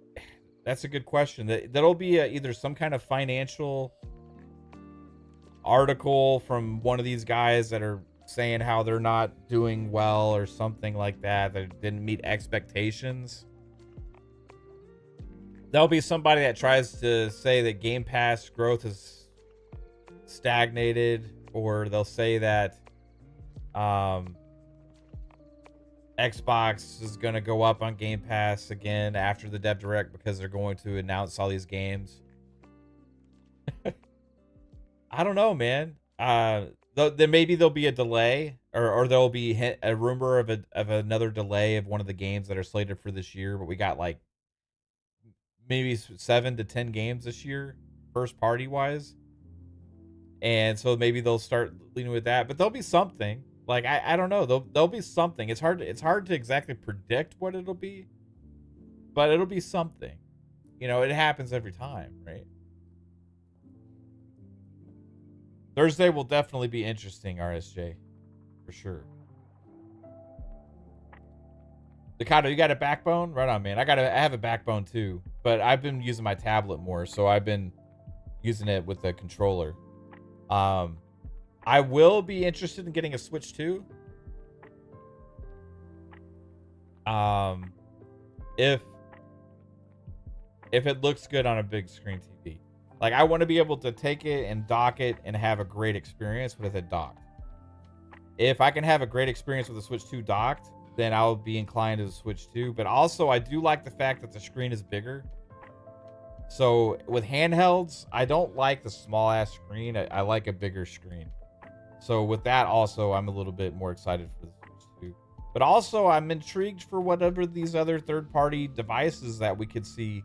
that's a good question. That'll be either some kind of financial article from one of these guys that are saying how they're not doing well or something like that, that didn't meet expectations. There'll be somebody that tries to say that Game Pass growth has stagnated, or they'll say that Xbox is going to go up on Game Pass again after the Dev Direct because they're going to announce all these games. I don't know, man. Then maybe there'll be a delay, or there'll be a rumor of another delay of one of the games that are slated for this year. But we got like maybe 7 to 10 games this year, first party wise, and so maybe they'll start leaning with that. But there'll be something. Like I don't know. There'll be something. It's hard to exactly predict what it'll be, but it'll be something. You know, it happens every time, right? Thursday will definitely be interesting, RSJ, for sure. Dakota, you got a backbone? Right on, man. I have a backbone too, but I've been using my tablet more, so I've been using it with the controller. I will be interested in getting a Switch 2. If it looks good on a big screen TV. Like, I want to be able to take it and dock it and have a great experience with it docked. If I can have a great experience with the Switch 2 docked, then I'll be inclined to the Switch 2. But also, I do like the fact that the screen is bigger. So, with handhelds, I don't like the small-ass screen. I like a bigger screen. So, with that also, I'm a little bit more excited for the Switch 2. But also, I'm intrigued for whatever these other third-party devices that we could see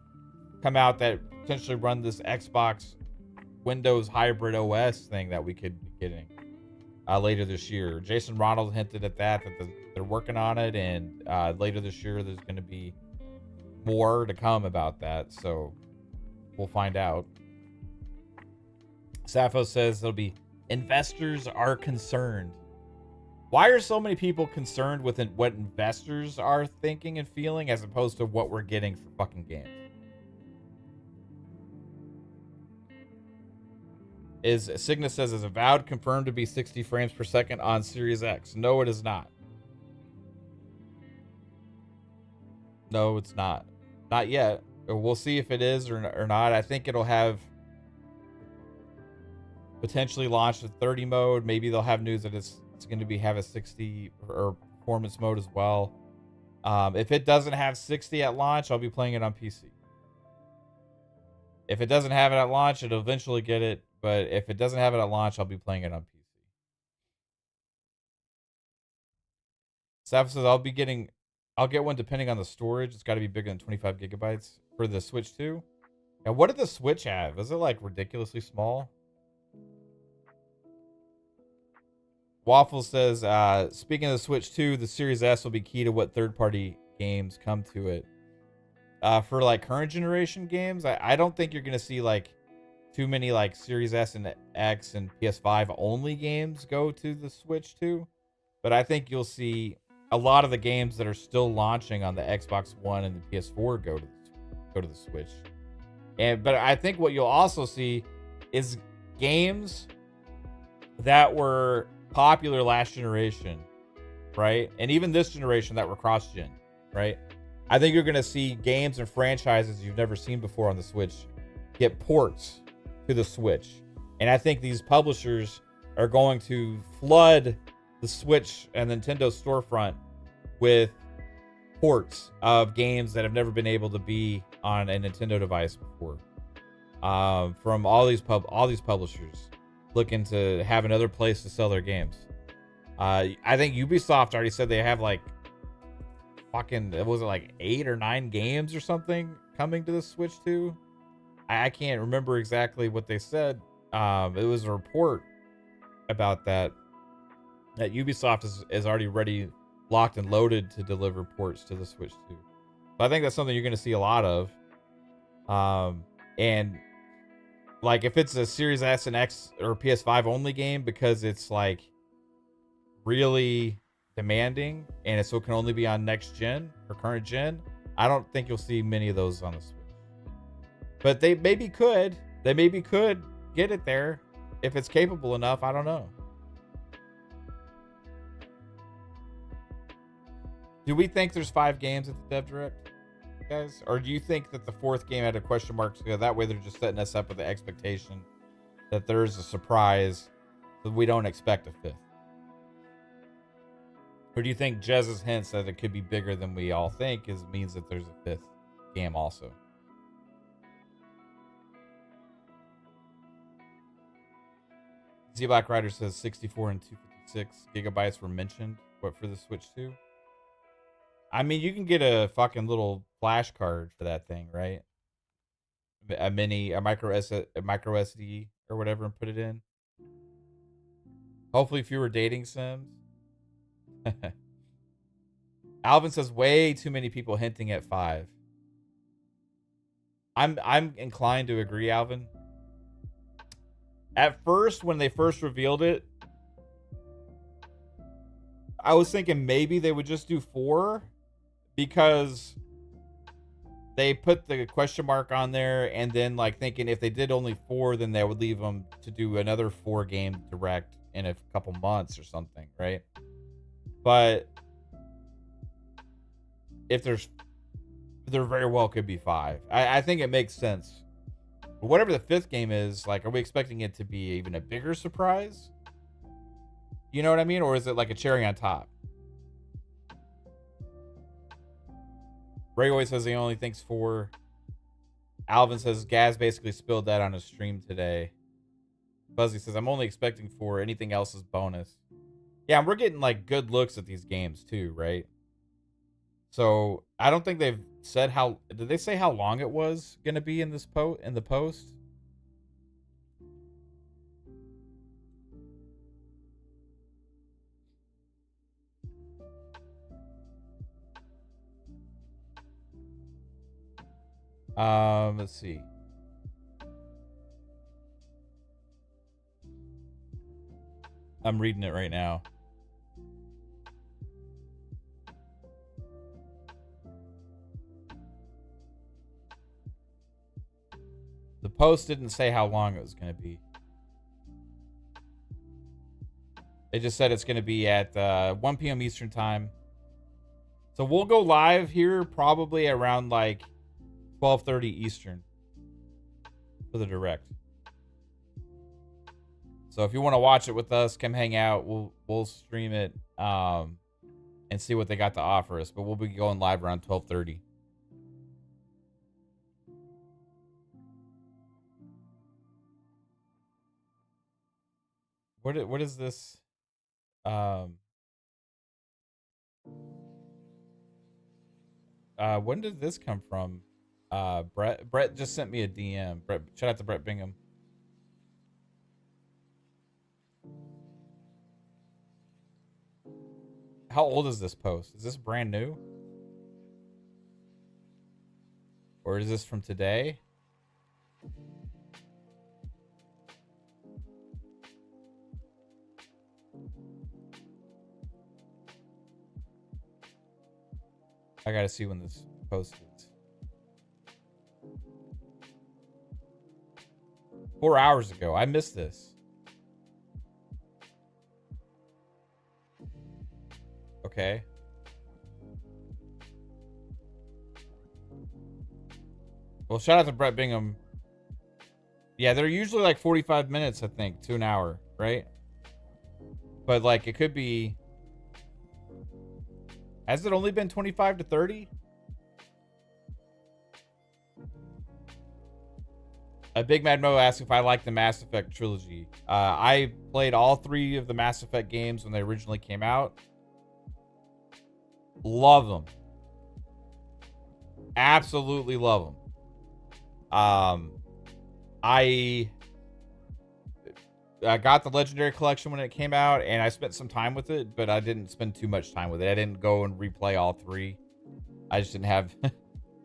come out that potentially run this Xbox Windows hybrid OS thing that we could be getting later this year. Jason Ronald hinted at that they're working on it, and later this year there's going to be more to come about that, so we'll find out. Sappho says there'll be investors are concerned. Why are so many people concerned with what investors are thinking and feeling as opposed to what we're getting for fucking games? Cygnus says, is Avowed confirmed to be 60 frames per second on Series X? No, it is not. No, it's not. Not yet. We'll see if it is or not. I think it'll have potentially launched with 30 mode. Maybe they'll have news that it's going to have a 60 or performance mode as well. If it doesn't have 60 at launch, I'll be playing it on PC. If it doesn't have it at launch, it'll eventually get it. But if it doesn't have it at launch, I'll be playing it on PC. Sav says I'll get one depending on the storage. It's got to be bigger than 25 gigabytes for the Switch 2. Now, what did the Switch have? Is it like ridiculously small? Waffle says, speaking of the Switch 2, the Series S will be key to what third-party games come to it. For like current generation games, I don't think you're going to see like too many like Series S and X and PS5 only games go to the Switch 2. But I think you'll see a lot of the games that are still launching on the Xbox One and the PS4 go to the Switch. But I think what you'll also see is games that were popular last generation, right? And even this generation that were cross-gen, right? I think you're going to see games and franchises you've never seen before on the Switch get ports to the Switch. And I think these publishers are going to flood the Switch and Nintendo storefront with ports of games that have never been able to be on a Nintendo device before. From all these publishers looking to have another place to sell their games. I think Ubisoft already said they have like fucking, was it like 8 or 9 games or something coming to the Switch 2? I can't remember exactly what they said. It was a report about that Ubisoft is already ready, locked and loaded to deliver ports to the Switch 2. But I think that's something you're going to see a lot of. And like if it's a Series S and X or PS5 only game, because it's like really demanding, and so it can only be on next gen or current gen, I don't think you'll see many of those on the Switch. But they maybe could. They maybe could get it there if it's capable enough. I don't know. Do we think there's 5 games at the Dev Direct, guys? Or do you think that the 4th game had a question mark? So that way they're just setting us up with the expectation that there's a surprise that we don't expect a 5th? Or do you think Jez's hints that it could be bigger than we all think means that there's a 5th game also? Z Black Rider says 64 and 256 gigabytes were mentioned. What, for the Switch 2? I mean, you can get a fucking little flash card for that thing, right? A micro SD or whatever, and put it in. Hopefully fewer dating sims. Alvin says way too many people hinting at 5. I'm inclined to agree, Alvin. At first, when they first revealed it, I was thinking maybe they would just do 4 because they put the question mark on there, and then like thinking if they did only 4, then they would leave them to do another 4 game direct in a couple months or something, right? But if there very well could be 5. I think it makes sense. But whatever the 5th game is, like, are we expecting it to be even a bigger surprise? You know what I mean? Or is it like a cherry on top? Ray always says he only thinks 4. Alvin says Gaz basically spilled that on his stream today. Buzzy says I'm only expecting 4. Anything else is bonus. Yeah, and we're getting like good looks at these games too, right? So I don't think they've said how. Did they say how long it was gonna be in this in the post? Let's see. I'm reading it right now. The post didn't say how long it was going to be. It just said it's going to be at 1 p.m. Eastern time. So we'll go live here probably around like 12:30 Eastern for the direct. So if you want to watch it with us, come hang out. We'll stream it and see what they got to offer us. But we'll be going live around 12:30. What is this? When did this come from? Brett just sent me a DM. Brett, shout out to Brett Bingham. How old is this post? Is this brand new? Or is this from today? I gotta see when this post is. 4 hours ago. I missed this. Okay. Well, shout out to Brett Bingham. Yeah, they're usually like 45 minutes, I think, to an hour, right? But like, it could be... Has it only been 25 to 30? A Big Mad Mo asks if I like the Mass Effect trilogy. I played all 3 of the Mass Effect games when they originally came out. Love them. Absolutely love them. I got the Legendary Collection when it came out, and I spent some time with it, but I didn't spend too much time with it. I didn't go and replay all 3. I just didn't have...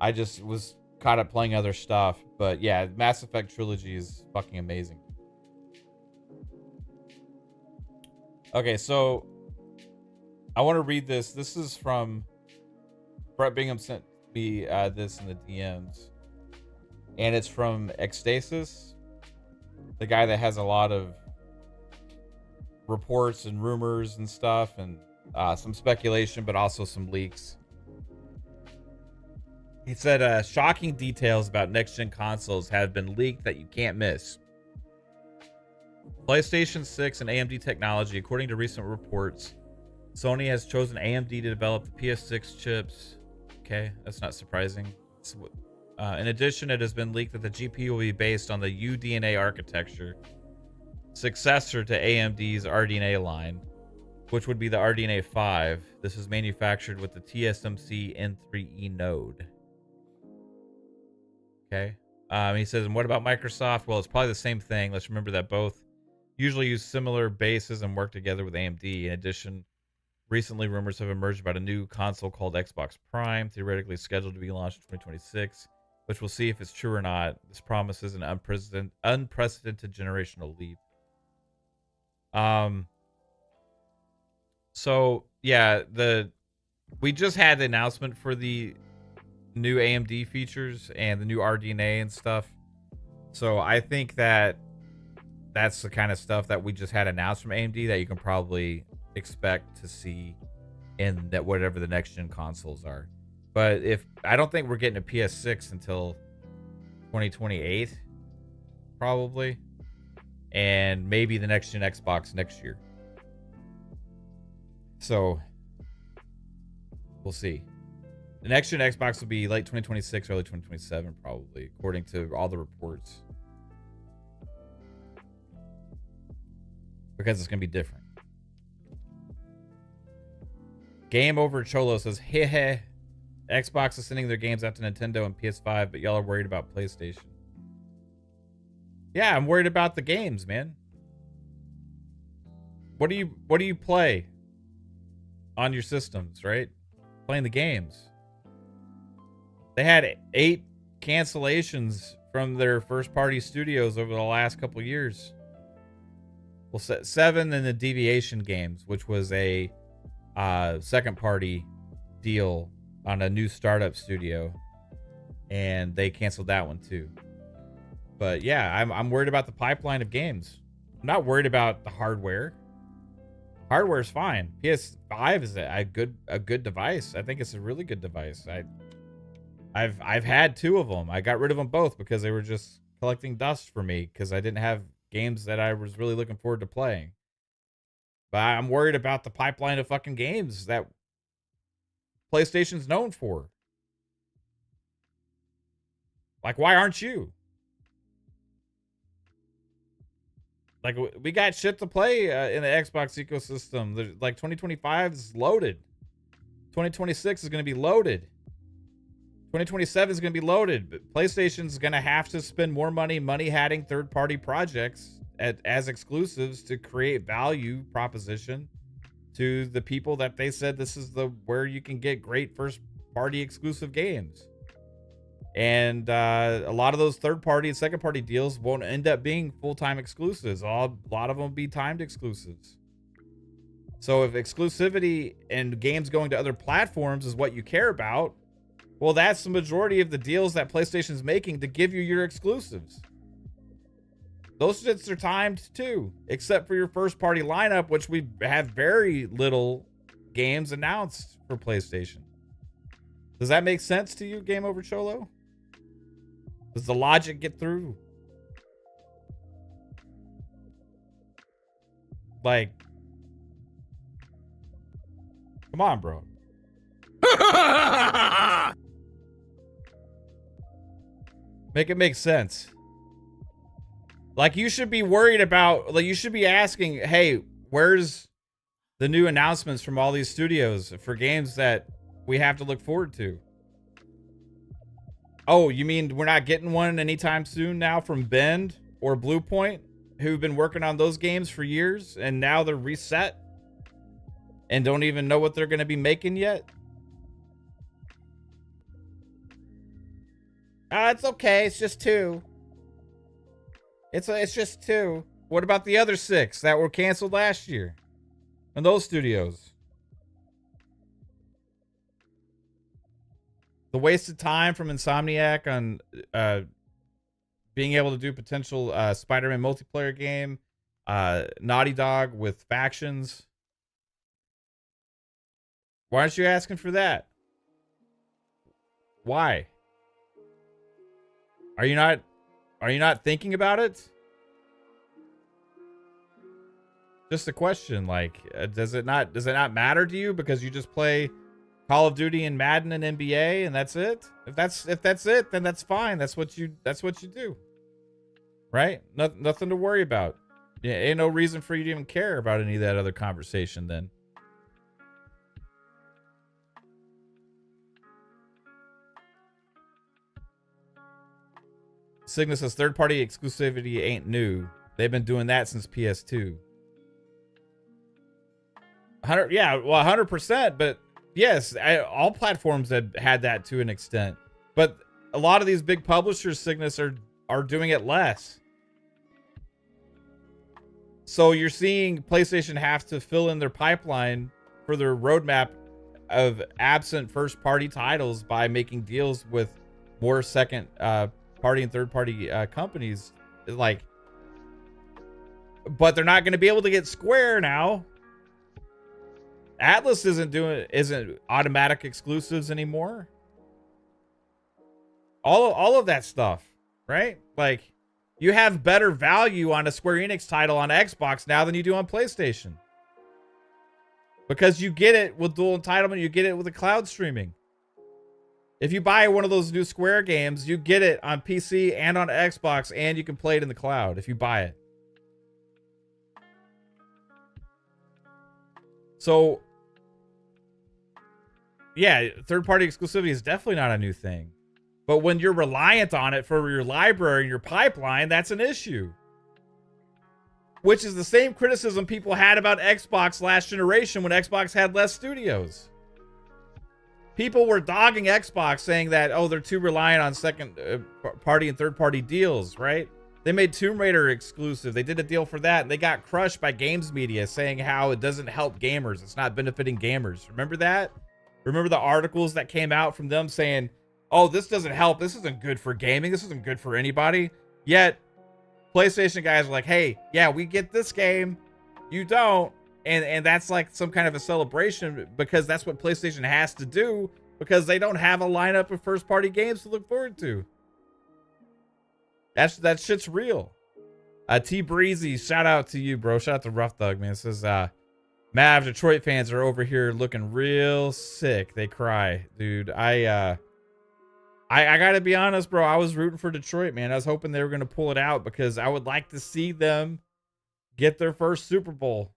I just was caught up playing other stuff. But yeah, Mass Effect trilogy is fucking amazing. Okay, so I want to read this. This is from Brett Bingham sent me this in the DMs. And it's from Ecstasis, the guy that has a lot of reports and rumors and stuff, and some speculation, but also some leaks. He said, shocking details about next-gen consoles have been leaked that you can't miss. PlayStation 6 and AMD technology. According to recent reports, Sony has chosen AMD to develop the PS6 chips. Okay, that's not surprising. In addition, it has been leaked that the GPU will be based on the UDNA architecture, successor to AMD's RDNA line, which would be the RDNA 5. This is manufactured with the TSMC N3E node. Okay. He says, and what about Microsoft? Well, it's probably the same thing. Let's remember that both usually use similar bases and work together with AMD. In addition, recently rumors have emerged about a new console called Xbox Prime, theoretically scheduled to be launched in 2026, which we'll see if it's true or not. This promises an unprecedented generational leap. So yeah, we just had the announcement for the new AMD features and the new RDNA and stuff. So I think that that's the kind of stuff that we just had announced from AMD that you can probably expect to see in that whatever the next gen consoles are. But I don't think we're getting a PS6 until 2028, probably, and maybe the next gen Xbox next year. So we'll see. The next gen Xbox will be late 2026, early 2027, probably, according to all the reports, because it's gonna be different. Game Over Cholo says, hey, hey, Xbox is sending their games out to Nintendo and PS5, but y'all are worried about PlayStation. Yeah, I'm worried about the games, man. What do you play on your systems, right? Playing the games. They had 8 cancellations from their first-party studios over the last couple years. Well, 7 in the Deviation games, which was a second-party deal on a new startup studio, and they canceled that one too. But yeah, I'm worried about the pipeline of games. I'm not worried about the hardware. Hardware is fine. PS5 is a good device. I think it's a really good device. I've had 2 of them. I got rid of them both because they were just collecting dust for me because I didn't have games that I was really looking forward to playing. But I'm worried about the pipeline of fucking games that PlayStation's known for. Like, why aren't you? Like, we got shit to play in the Xbox ecosystem. Like, 2025 is loaded. 2026 is going to be loaded. 2027 is going to be loaded. But PlayStation's going to have to spend more money hatting third-party projects as exclusives to create value proposition to the people that they said this is where you can get great first-party exclusive games. And a lot of those third-party and second-party deals won't end up being full-time exclusives. A lot of them will be timed exclusives. So if exclusivity and games going to other platforms is what you care about, well, that's the majority of the deals that PlayStation's making to give you your exclusives. Those shits are timed too, except for your first-party lineup, which we have very little games announced for PlayStation. Does that make sense to you, Game Over Cholo? Does the logic get through? Like, come on, bro. Make it make sense. Like, you should be worried about, like, you should be asking, hey, where's the new announcements from all these studios for games that we have to look forward to? Oh, you mean we're not getting one anytime soon now from Bend or Bluepoint, who've been working on those games for years, and now they're reset and don't even know what they're going to be making yet? It's okay. It's just 2. It's just 2. What about the other 6 that were canceled last year? And those studios? The wasted time from Insomniac on being able to do potential Spider-Man multiplayer game, Naughty Dog with factions. Why aren't you asking for that? Why? Are you not thinking about it? Just a question, like, does it not matter to you because you just play Call of Duty and Madden and NBA and that's it? If that's it, then that's fine. That's what you do. Right? Nothing to worry about. Yeah, ain't no reason for you to even care about any of that other conversation then. Cygnus says third-party exclusivity ain't new. They've been doing that since PS2. 100%. But yes, all platforms have had that to an extent. But a lot of these big publishers, Cygnus, are doing it less. So you're seeing PlayStation have to fill in their pipeline for their roadmap of absent first-party titles by making deals with more second party and third-party companies. Like, but they're not going to be able to get Square now. Atlas isn't automatic exclusives anymore. All of that stuff, right? Like, you have better value on a Square Enix title on Xbox now than you do on PlayStation. Because you get it with dual entitlement, you get it with the cloud streaming. If you buy one of those new Square games, you get it on PC and on Xbox, and you can play it in the cloud if you buy it. So, yeah, third-party exclusivity is definitely not a new thing. But when you're reliant on it for your library and your pipeline, that's an issue. Which is the same criticism people had about Xbox last generation when Xbox had less studios. People were dogging Xbox saying that, oh, they're too reliant on second party and third party deals, right? They made Tomb Raider exclusive. They did a deal for that, and they got crushed by games media saying how it doesn't help gamers. It's not benefiting gamers. Remember that? Remember the articles that came out from them saying, oh, this doesn't help. This isn't good for gaming. This isn't good for anybody. Yet, PlayStation guys are like, hey, yeah, we get this game. You don't. And that's like some kind of a celebration because that's what PlayStation has to do because they don't have a lineup of first-party games to look forward to. That shit's real. T Breezy, shout out to you, bro. Shout out to Rough Thug, man. It says, Mav, Detroit fans are over here looking real sick. They cry, dude. I gotta be honest, bro. I was rooting for Detroit, man. I was hoping they were gonna pull it out because I would like to see them get their first Super Bowl.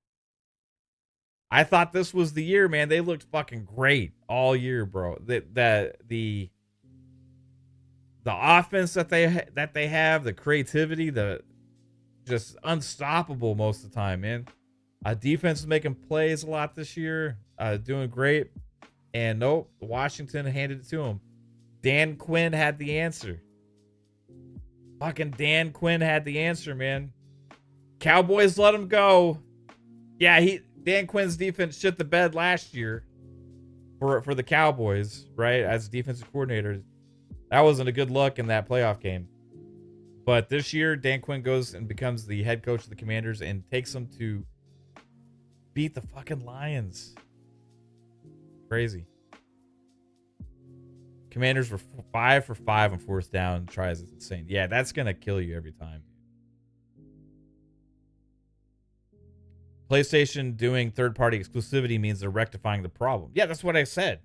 I thought this was the year, man. They looked fucking great all year, bro. The offense that they have, the creativity, the just unstoppable most of the time, man. Defense is making plays a lot this year, doing great. And nope, Washington handed it to him. Dan Quinn had the answer. Fucking Dan Quinn had the answer, man. Cowboys let him go. Yeah, Dan Quinn's defense shit the bed last year for the Cowboys, right? As defensive coordinator. That wasn't a good look in that playoff game. But this year, Dan Quinn goes and becomes the head coach of the Commanders and takes them to beat the fucking Lions. Crazy. Commanders were 5 for 5 on fourth down tries. It's insane. Yeah, that's going to kill you every time. PlayStation doing third-party exclusivity means they're rectifying the problem. Yeah, that's what I said.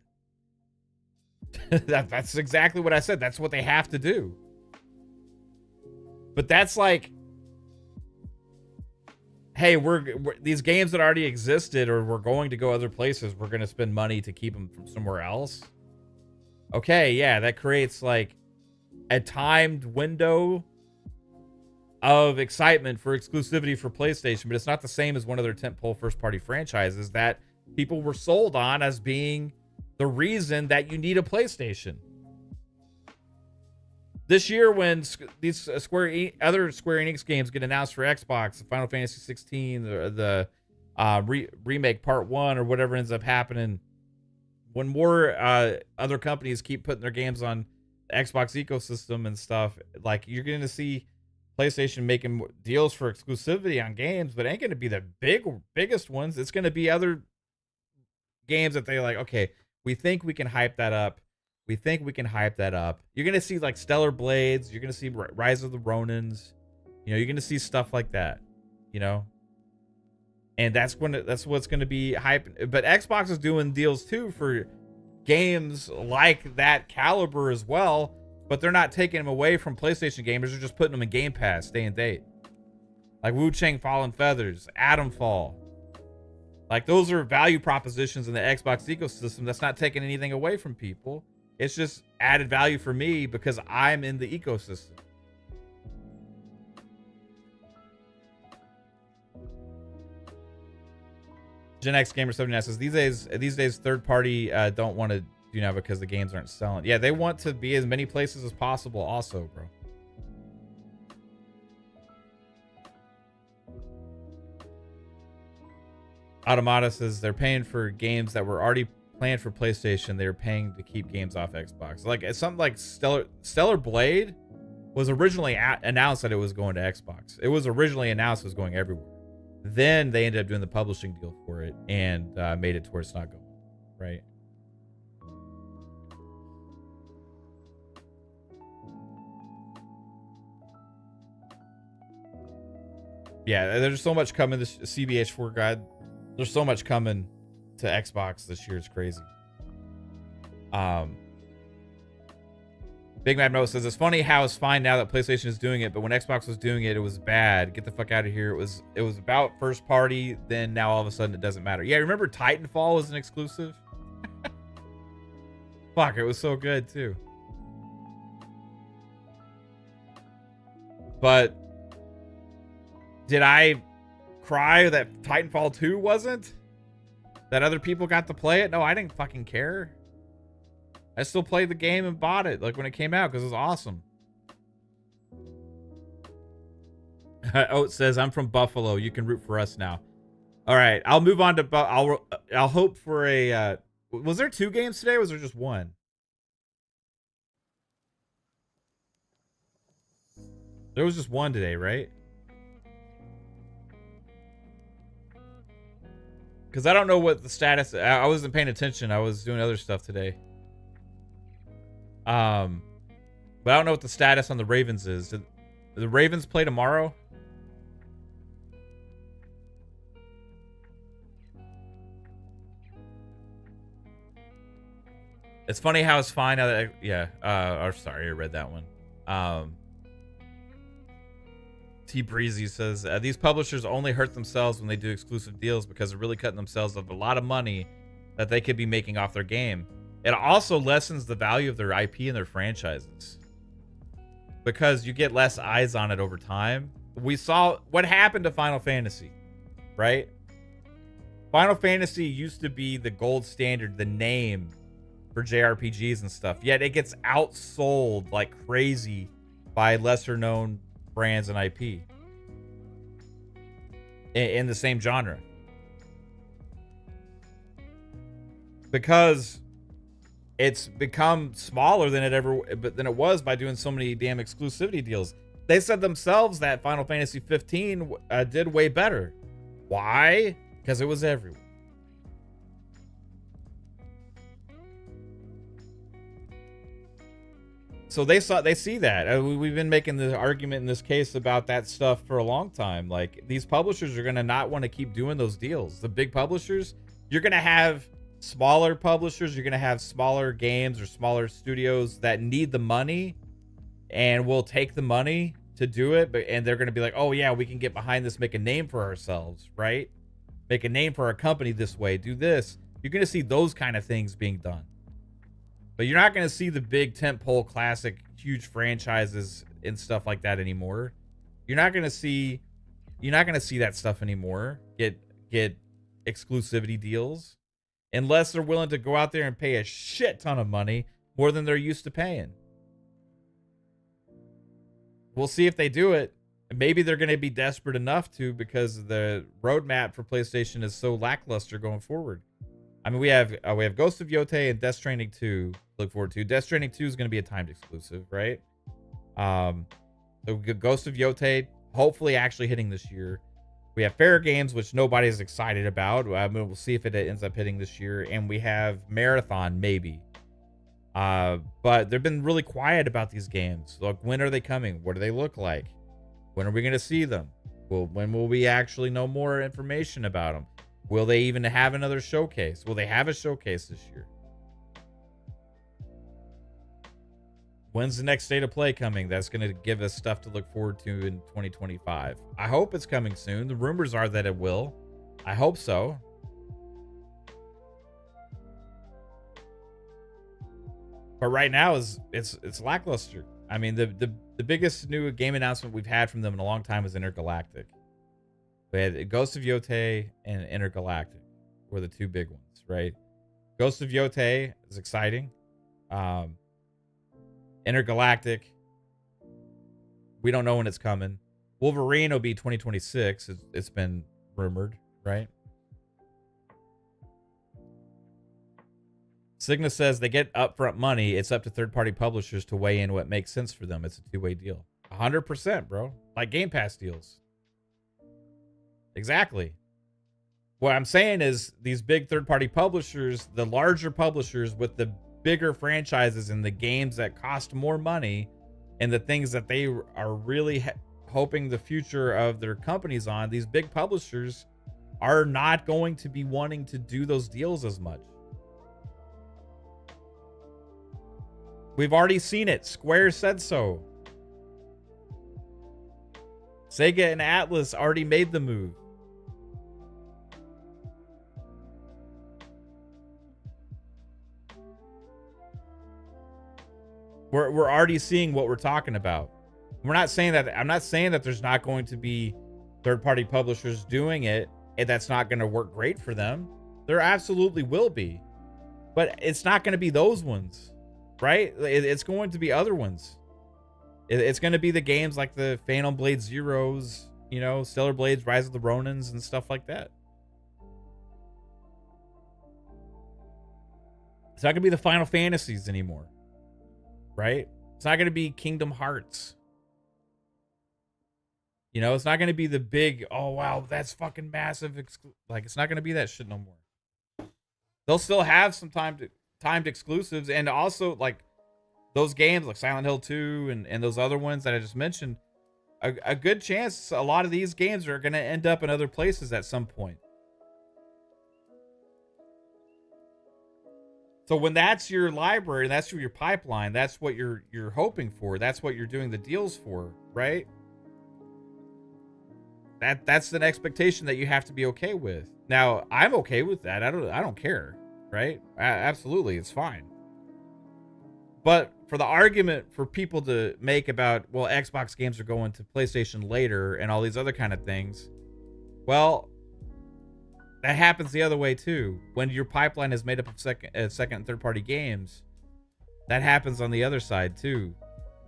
That's exactly what I said. That's what they have to do. But that's like, hey, we're these games that already existed or we're going to go other places, we're going to spend money to keep them from somewhere else. Okay, yeah, that creates like a timed window of excitement for exclusivity for PlayStation, but it's not the same as one of their tentpole first-party franchises that people were sold on as being the reason that you need a PlayStation. This year, when these other Square Enix games get announced for Xbox, the Final Fantasy 16, the remake Part 1, or whatever ends up happening, when more other companies keep putting their games on the Xbox ecosystem and stuff, like you're going to see PlayStation making deals for exclusivity on games, but it ain't going to be the biggest ones. It's going to be other games that they like, okay, we think we can hype that up. We think we can hype that up. You're going to see like Stellar Blades. You're going to see Rise of the Ronins. You know, you're going to see stuff like that, you know? And that's what's going to be hype. But Xbox is doing deals too for games like that caliber as well, but they're not taking them away from PlayStation gamers. They're just putting them in Game Pass, day and date. Like Wu-Chang Fallen Feathers, Atomfall. Like those are value propositions in the Xbox ecosystem that's not taking anything away from people. It's just added value for me because I'm in the ecosystem. Gen X Gamer 79 says these days third party don't want to do now because the games aren't selling. Yeah, they want to be as many places as possible also, bro. Automata says they're paying for games that were already planned for PlayStation. They're paying to keep games off Xbox. Like it's something like Stellar Blade was originally announced that it was going to Xbox. It was originally announced it was going everywhere. Then they ended up doing the publishing deal for it and made it to where it's not going, right? Yeah, there's so much coming. This CBH4 guide, there's so much coming to Xbox this year. It's crazy. Big Mad Mo says it's funny how it's fine now that PlayStation is doing it, but when Xbox was doing it, it was bad. Get the fuck out of here. It was about first party. Then now all of a sudden it doesn't matter. Yeah, remember Titanfall was an exclusive? Fuck, it was so good too. But did I cry that Titanfall 2 wasn't? That other people got to play it? No, I didn't fucking care. I still played the game and bought it like when it came out because it was awesome. Oat says, I'm from Buffalo. You can root for us now. All right, I'll move on to I'll hope for a was there 2 games today or was there just 1? There was just 1 today, right? Because I don't know what the status. I wasn't paying attention. I was doing other stuff today. But I don't know what the status on the Ravens is. Did the Ravens play tomorrow? It's funny how it's fine now that or sorry, I read that one. T Breezy says these publishers only hurt themselves when they do exclusive deals because they're really cutting themselves of a lot of money that they could be making off their game. It also lessens the value of their IP and their franchises because you get less eyes on it over time. We saw what happened to Final Fantasy, right? Final Fantasy used to be the gold standard, the name for JRPGs and stuff. Yet it gets outsold like crazy by lesser known brands and IP in the same genre. Because it's become smaller than it was by doing so many damn exclusivity deals. They said themselves that Final Fantasy 15 did way better. Why? Because it was everywhere. So they see that. We've been making the argument in this case about that stuff for a long time. Like these publishers are going to not want to keep doing those deals. The big publishers, you're going to have smaller publishers, you're going to have smaller games or smaller studios that need the money and will take the money to do it, and they're going to be like, oh yeah, we can get behind this, make a name for ourselves, right? Make a name for our company this way, do this. You're going to see those kind of things being done. But you're not going to see the big tentpole classic huge franchises and stuff like that anymore. You're not going to see that stuff anymore. Get exclusivity deals. Unless they're willing to go out there and pay a shit ton of money, more than they're used to paying. We'll see if they do it. Maybe they're going to be desperate enough to because the roadmap for PlayStation is so lackluster going forward. I mean, we have Ghost of Yotei and Death Stranding 2 to look forward to. Death Stranding 2 is going to be a timed exclusive, right? So Ghost of Yotei hopefully actually hitting this year. We have Fair Games, which nobody's excited about. I mean, we'll see if it ends up hitting this year. And we have Marathon, maybe. But they've been really quiet about these games. Like, when are they coming? What do they look like? When are we going to see them? When will we actually know more information about them? Will they even have another showcase? Will they have a showcase this year? When's the next state of play coming? That's going to give us stuff to look forward to in 2025. I hope it's coming soon. The rumors are that it will. I hope so. But right now it's lackluster. I mean, the biggest new game announcement we've had from them in a long time was Intergalactic. We had Ghost of Yotei and Intergalactic were the two big ones, right? Ghost of Yotei is exciting. Intergalactic, we don't know when it's coming. Wolverine will be 2026. It's been rumored, right? Cigna says they get upfront money. It's up to third-party publishers to weigh in what makes sense for them. It's a two-way deal. 100%, bro. Like Game Pass deals. Exactly. What I'm saying is these big third-party publishers, the larger publishers with the bigger franchises and the games that cost more money and the things that they are really hoping the future of their companies on, these big publishers are not going to be wanting to do those deals as much. We've already seen it. Square said so. Sega and Atlas already made the move. We're already seeing what we're talking about. We're not saying that. I'm not saying that there's not going to be third-party publishers doing it and that's not going to work great for them. There absolutely will be. But it's not going to be those ones, right? It's going to be other ones. It's going to be the games like the Phantom Blade Zeros, you know, Stellar Blades, Rise of the Ronins, and stuff like that. It's not going to be the Final Fantasies anymore. Right? It's not going to be Kingdom Hearts. You know, it's not going to be the big, oh, wow, that's fucking massive. Like, it's not going to be that shit no more. They'll still have some timed exclusives. And also, like, those games like Silent Hill 2 and those other ones that I just mentioned, a good chance a lot of these games are going to end up in other places at some point. So when that's your library, that's your pipeline, that's what you're hoping for, that's what you're doing the deals for, right? That's an expectation that you have to be okay with. Now, I'm okay with that. I don't care, right? Absolutely, it's fine. But for the argument for people to make about, well, Xbox games are going to PlayStation later and all these other kind of things, well, that happens the other way too. When your pipeline is made up of second and third party games, that happens on the other side too,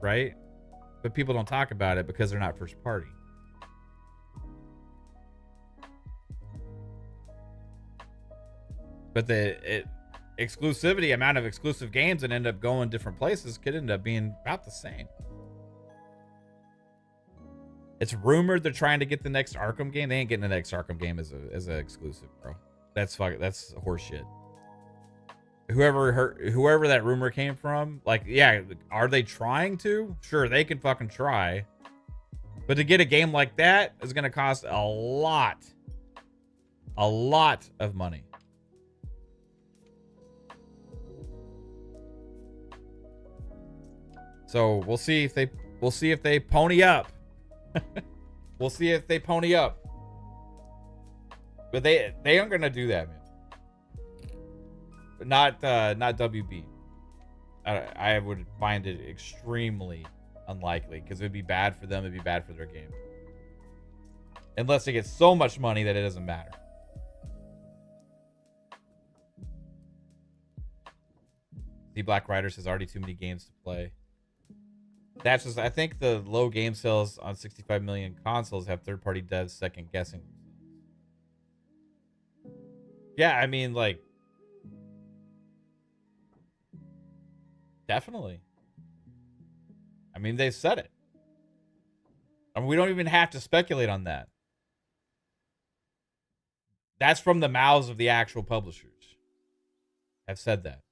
right? But people don't talk about it because they're not first party. But the exclusivity amount of exclusive games that end up going different places could end up being about the same. It's rumored they're trying to get the next Arkham game. They ain't getting the next Arkham game as an exclusive, bro. That's horseshit. Whoever that rumor came from, like, yeah, are they trying to? Sure, they can fucking try. But to get a game like that is going to cost a lot of money. So we'll see if they pony up. We'll see if they pony up. But they aren't gonna do that, man. But not WB. I would find it extremely unlikely because it would be bad for them. It'd be bad for their game. Unless they get so much money that it doesn't matter. The Black Rider says already too many games to play. That's just, I think the low game sales on 65 million consoles have third-party devs second guessing. Yeah, I mean, like, Definitely. I mean, they said it. I mean, we don't even have to speculate on that. That's from the mouths of the actual publishers. Have said that.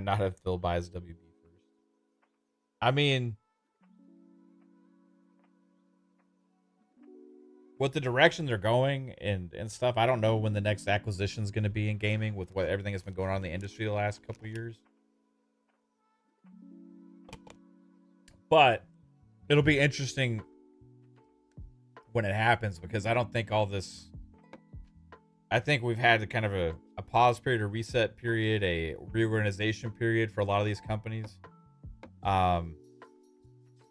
Not if Phil buys WB first. I mean, with the direction they're going and stuff, I don't know when the next acquisition is going to be in gaming with what everything that's been going on in the industry the last couple of years. But it'll be interesting when it happens because I don't think all this. I think we've had kind of a pause period, a reset period, a reorganization period for a lot of these companies. But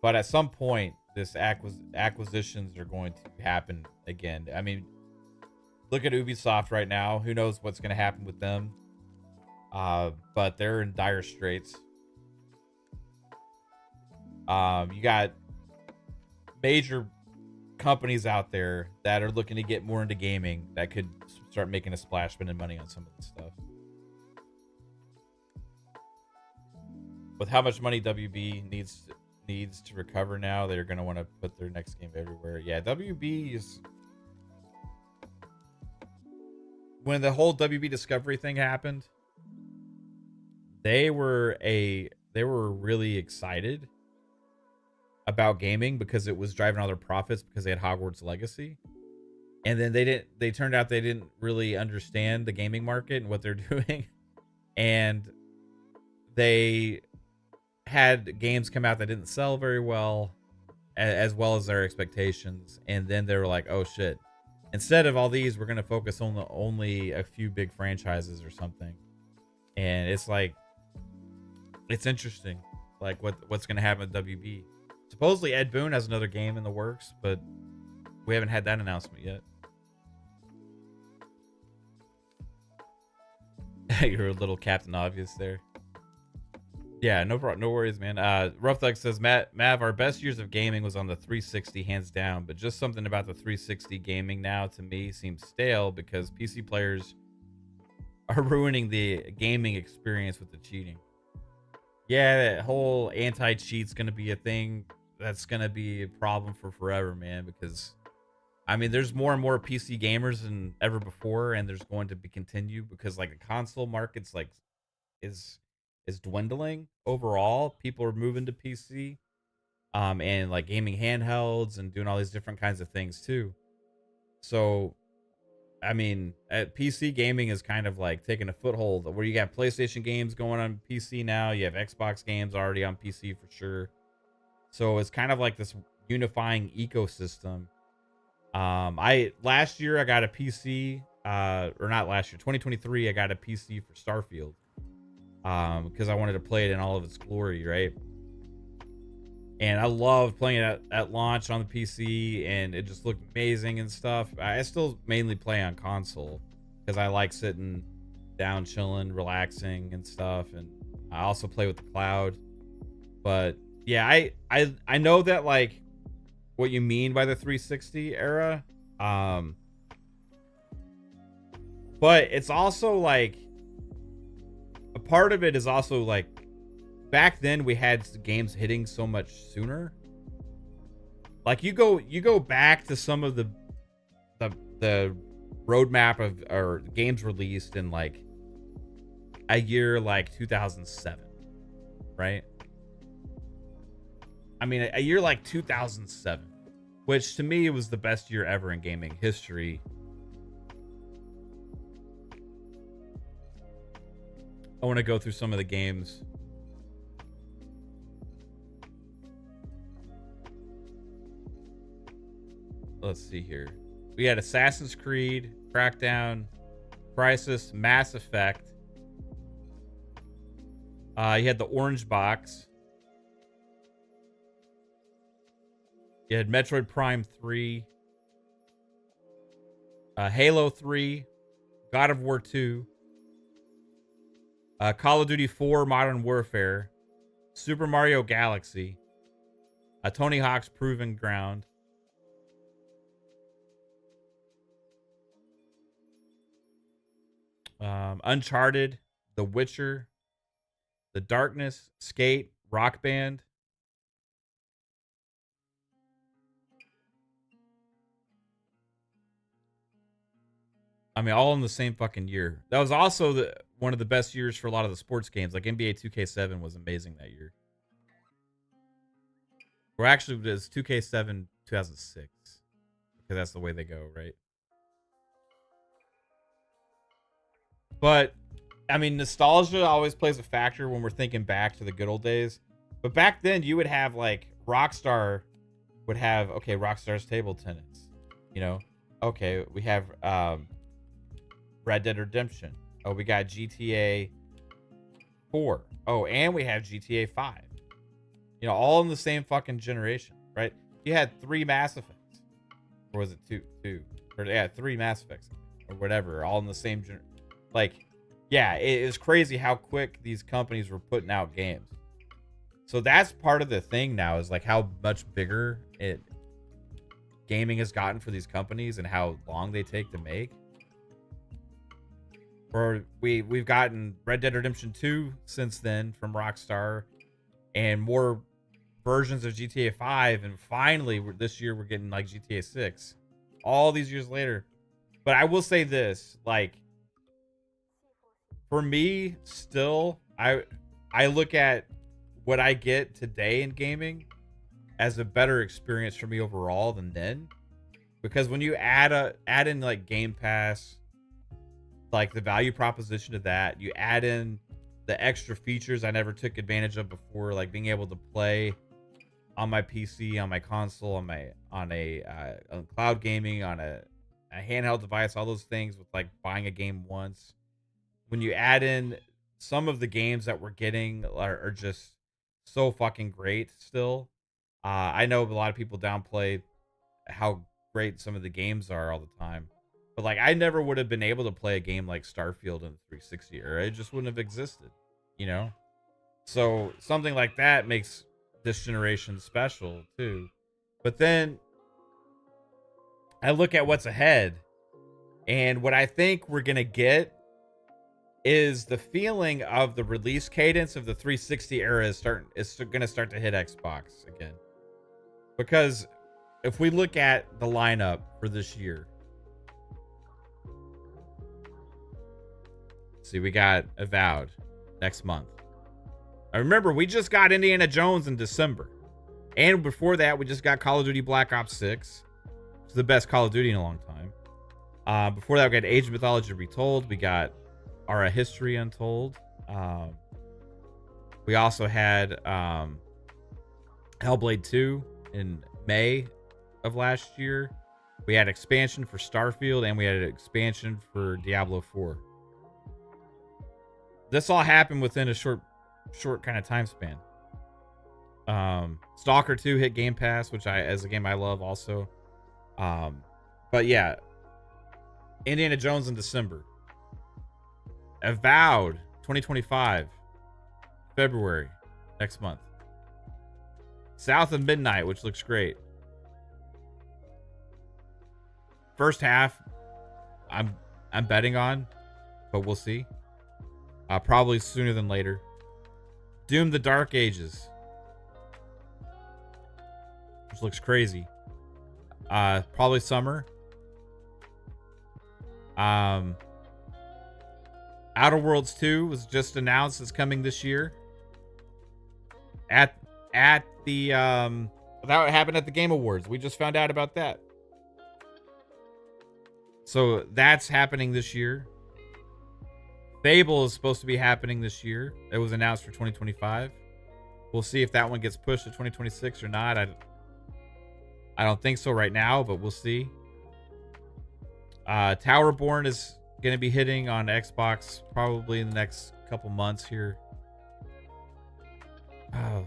at some point, this acquisitions are going to happen again. I mean, look at Ubisoft right now. Who knows what's going to happen with them? But they're in dire straits. You got major companies out there that are looking to get more into gaming that could start making a splash, spending money on some of this stuff. With how much money WB needs to recover now, they're going to want to put their next game everywhere. Yeah, WB is... When the whole WB Discovery thing happened, they were really excited about gaming because it was driving all their profits because they had Hogwarts Legacy. And then they turned out they didn't really understand the gaming market and what they're doing. And they had games come out that didn't sell very well as their expectations. And then they were like, oh shit. Instead of all these, we're going to focus on only a few big franchises or something. And it's like, it's interesting, like what's going to happen with WB. Supposedly Ed Boon has another game in the works, but we haven't had that announcement yet. You're a little Captain Obvious there. Yeah, no worries, man. Rough Thug says, Mav, our best years of gaming was on the 360, hands down, but just something about the 360 gaming now to me seems stale because PC players are ruining the gaming experience with the cheating. Yeah, that whole anti-cheat's going to be a thing that's going to be a problem for forever, man, because I mean, there's more and more PC gamers than ever before, and there's going to be continue because like the console market's like is dwindling overall. People are moving to PC, and like gaming handhelds and doing all these different kinds of things too. So, I mean, PC gaming is kind of like taking a foothold where you got PlayStation games going on PC now. You have Xbox games already on PC for sure. So it's kind of like this unifying ecosystem. Last year I got a PC, or not last year, 2023 I got a PC for Starfield. Because I wanted to play it in all of its glory, right? And I loved playing it at launch on the PC, and it just looked amazing and stuff. I still mainly play on console because I like sitting down, chilling, relaxing and stuff. And I also play with the cloud. But yeah, I know that like what you mean by the 360 era. But it's also like a part of it is also like back then we had games hitting so much sooner. Like you go back to some of the roadmap of or games released in like a year like 2007, right? I mean, a year like 2007, which to me was the best year ever in gaming history. I want to go through some of the games. Let's see here. We had Assassin's Creed, Crackdown, Crysis, Mass Effect. You had the Orange Box. You had Metroid Prime 3, Halo 3, God of War 2, Call of Duty 4 Modern Warfare, Super Mario Galaxy, Tony Hawk's Proving Ground, Uncharted, The Witcher, The Darkness, Skate, Rock Band. I mean, all in the same fucking year. That was also one of the best years for a lot of the sports games. Like NBA 2K7 was amazing that year. Or actually, it was 2K7 2006 because that's the way they go, right? But I mean, nostalgia always plays a factor when we're thinking back to the good old days. But back then, you would have like Rockstar would have, okay, Rockstar's Table Tennis. You know, okay, we have Red Dead Redemption. Oh, we got GTA 4. Oh, and we have GTA 5. You know, all in the same fucking generation, right? You had 3 Mass Effects. Or was it 2? 2. Or yeah, 3 Mass Effects. Or whatever, all in the same like, yeah, it is crazy how quick these companies were putting out games. So that's part of the thing now, is like how much bigger gaming has gotten for these companies and how long they take to make. Or we've gotten Red Dead Redemption 2 since then from Rockstar, and more versions of GTA 5, and finally this year we're getting like GTA 6. All these years later. But I will say this, like, for me, still, I look at what I get today in gaming as a better experience for me overall than then. Because when you add in like Game Pass, like the value proposition of that, you add in the extra features I never took advantage of before, like being able to play on my PC, on my console, on cloud gaming, on a handheld device, all those things with like buying a game once. When you add in some of the games that we're getting are just so fucking great still. I know a lot of people downplay how great some of the games are all the time. But like, I never would have been able to play a game like Starfield in the 360 era. It just wouldn't have existed, you know? So something like that makes this generation special too. But then I look at what's ahead, and what I think we're going to get is the feeling of the release cadence of the 360 era is going to start to hit Xbox again. Because if we look at the lineup for this year, see, we got Avowed next month. I remember we just got Indiana Jones in December. And before that, we just got Call of Duty Black Ops 6. It's the best Call of Duty in a long time. Before that, we got Age of Mythology Retold. We got Our History Untold. We also had Hellblade 2 in May of last year. We had expansion for Starfield, and we had an expansion for Diablo 4. This all happened within a short kind of time span. Stalker 2 hit Game Pass, which as a game I love also. But yeah, Indiana Jones in December. Avowed 2025, February, next month. South of Midnight, which looks great. First half, I'm betting on, but we'll see. Probably sooner than later. Doom: The Dark Ages, which looks crazy. Probably summer. Outer Worlds 2 was just announced as coming this year. At the that happened at the Game Awards. We just found out about that. So that's happening this year. Fable is supposed to be happening this year. It was announced for 2025. We'll see if that one gets pushed to 2026 or not. I don't think so right now, but we'll see. Towerborn is going to be hitting on Xbox probably in the next couple months here.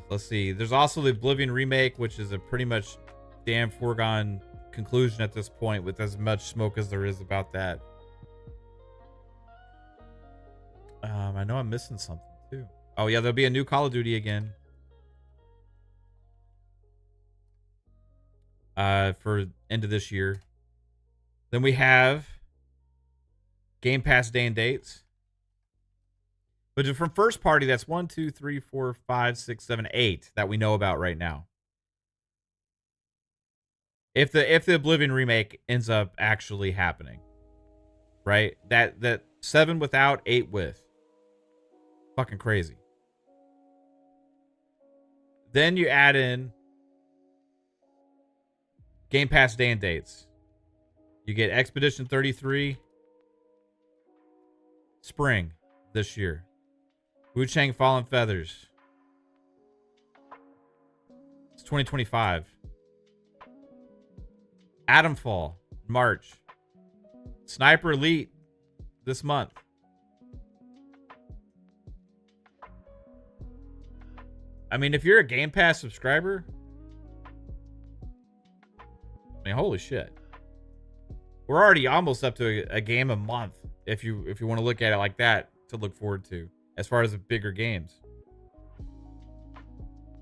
Let's see. There's also the Oblivion remake, which is a pretty much damn foregone conclusion at this point, with as much smoke as there is about that. I know I'm missing something too. Oh yeah, there'll be a new Call of Duty again. For end of this year. Then we have Game Pass day and dates. But from first party, that's 1, 2, 3, 4, 5, 6, 7, 8 that we know about right now. If the Oblivion remake ends up actually happening, right? That 7 without, 8 with. Fucking crazy. Then you add in Game Pass day and dates. You get Expedition 33 spring this year. Wu Chang Fallen Feathers. It's 2025. Atomfall, March. Sniper Elite this month. I mean, if you're a Game Pass subscriber, I mean, holy shit. We're already almost up to a game a month if you want to look at it like that to look forward to as far as the bigger games.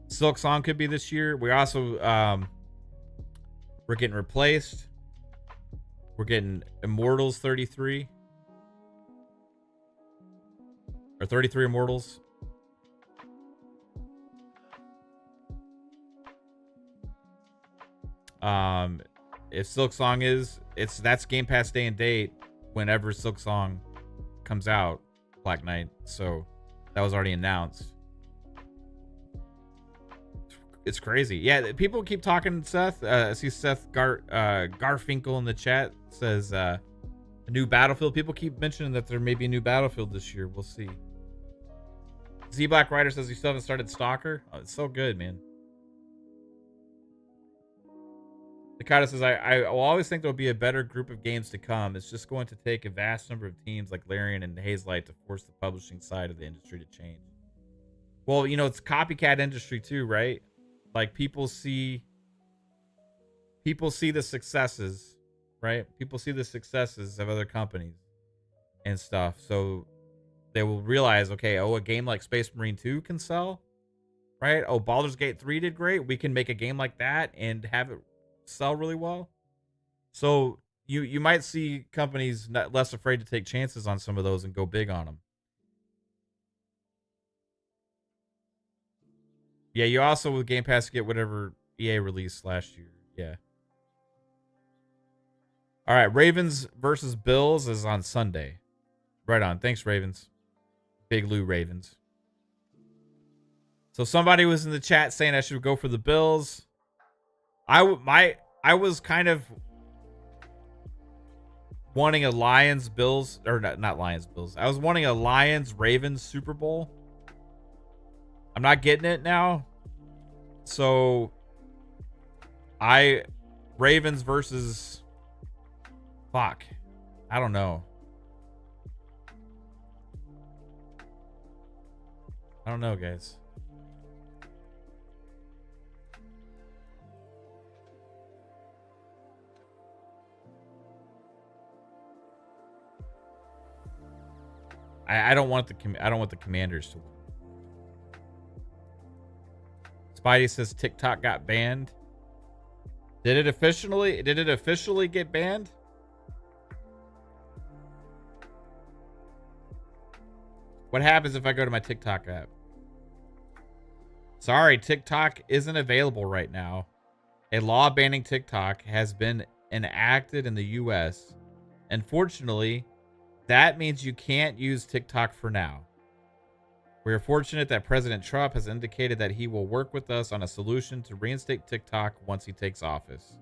Silk Song could be this year. We also we're getting Replaced. We're getting Immortals 33 or 33 Immortals. If Silk Song that's Game Pass day and date whenever Silk Song comes out, Black Knight. So that was already announced. It's crazy. Yeah, people keep talking. Seth, I see Seth Garfinkel in the chat says a new Battlefield. People keep mentioning that there may be a new Battlefield this year. We'll see. Z Black Rider says you still haven't started Stalker. Oh, it's so good, man. Takata says, I will always think there'll be a better group of games to come. It's just going to take a vast number of teams like Larian and Hazelight to force the publishing side of the industry to change. Well, you know, it's a copycat industry too, right? Like people see the successes, right? People see the successes of other companies and stuff. So they will realize, okay, a game like Space Marine 2 can sell, right? Oh, Baldur's Gate 3 did great. We can make a game like that and have it sell really well. So you might see companies less afraid to take chances on some of those and go big on them. Yeah, you also with Game Pass get whatever EA released last year. Yeah. All right, Ravens versus Bills is on Sunday. Right on. Thanks, Ravens. Big Lou Ravens. So somebody was in the chat saying I should go for the Bills. I was kind of wanting a Lions Bills or not Lions Bills. I was wanting a Lions Ravens Super Bowl. I'm not getting it now. So Ravens versus I don't know. I don't know, guys. I don't want the Commanders to win. Spidey says TikTok got banned. Did it officially get banned? What happens if I go to my TikTok app? Sorry, TikTok isn't available right now. A law banning TikTok has been enacted in the US. Unfortunately, that means you can't use TikTok for now. We are fortunate that President Trump has indicated that he will work with us on a solution to reinstate TikTok once he takes office.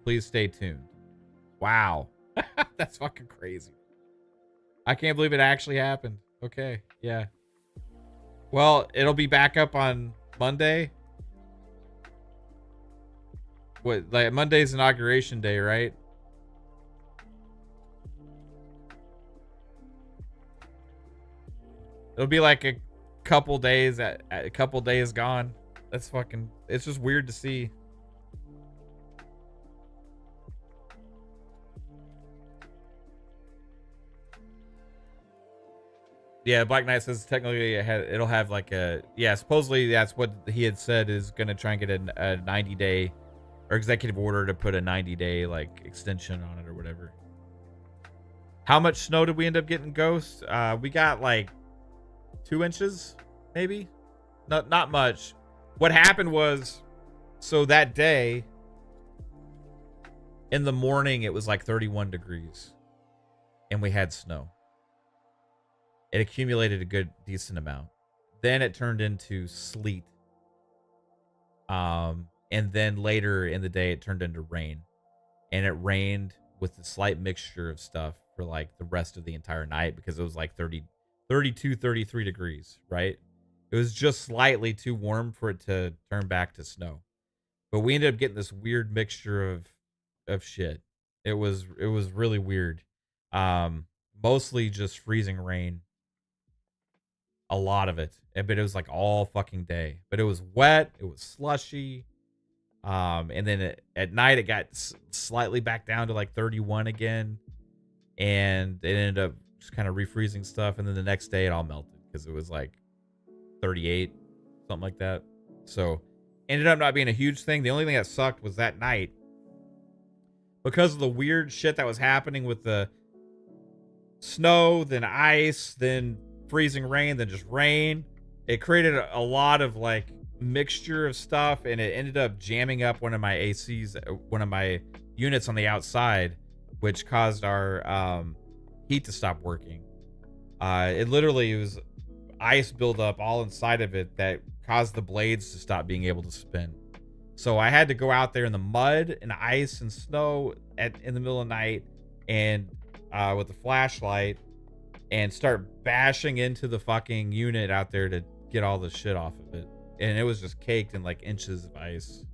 Please stay tuned. Wow. That's fucking crazy. I can't believe it actually happened. Okay, yeah. Well, it'll be back up on Monday. What, like Monday's inauguration day, right? It'll be like a couple days gone. That's fucking, it's just weird to see. Yeah, Black Knight says technically it'll have like a, yeah, supposedly that's what he had said is going to try and get a 90-day or executive order to put a 90-day like extension on it or whatever. How much snow did we end up getting, Ghost? We got like 2 inches, maybe. Not much. What happened was, so that day in the morning it was like 31 degrees and we had snow. It accumulated a good decent amount. Then it turned into sleet. And then later in the day it turned into rain. And it rained with a slight mixture of stuff for like the rest of the entire night because it was like 32, 33 degrees, right? It was just slightly too warm for it to turn back to snow. But we ended up getting this weird mixture of shit. It was really weird. Mostly just freezing rain. A lot of it. But it was like all fucking day. But it was wet, it was slushy. And then at night it got slightly back down to like 31 again, and it ended up just kind of refreezing stuff. And then the next day it all melted because it was like 38, something like that. So ended up not being a huge thing. The only thing that sucked was that night, because of the weird shit that was happening with the snow, then ice, then freezing rain, then just rain. It created a lot of like mixture of stuff, and it ended up jamming up one of my ACs, one of my units on the outside, which caused our heat to stop working. It literally was ice buildup all inside of it that caused the blades to stop being able to spin. So I had to go out there in the mud and ice and snow in the middle of the night and with a flashlight and start bashing into the fucking unit out there to get all the shit off of it. And it was just caked in like inches of ice.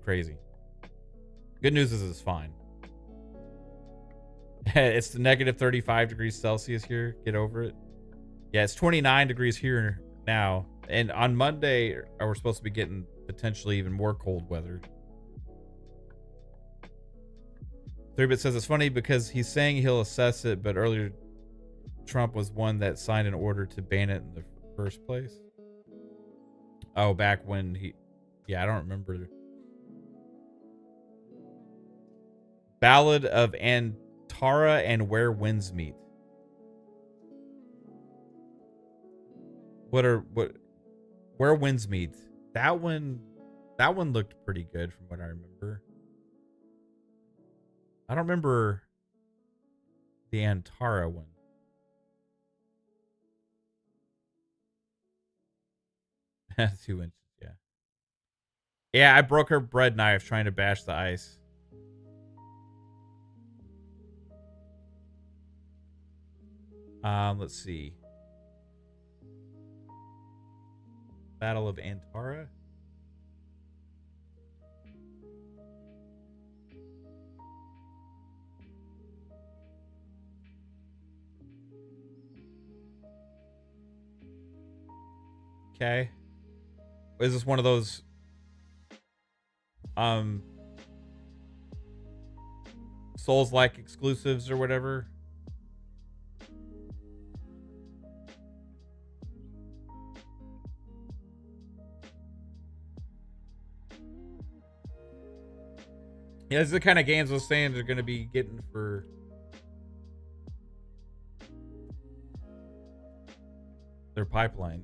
Crazy. Good news is it's fine. It's the negative 35 degrees Celsius here. Get over it. Yeah, it's 29 degrees here now. And on Monday, we're supposed to be getting potentially even more cold weather. 3-Bit says it's funny because he's saying he'll assess it, but earlier Trump was one that signed an order to ban it in the first place. Oh, back when yeah, I don't remember. Ballad of Antara and Where Winds Meet. Where Winds Meet? That one looked pretty good from what I remember. I don't remember the Antara one. That's 2 inches, yeah. Yeah, I broke her bread knife trying to bash the ice. Let's see. Battle of Antara. Okay. Is this one of those Souls-like exclusives or whatever? Yeah, this is the kind of games I was saying they're going to be getting for their pipeline.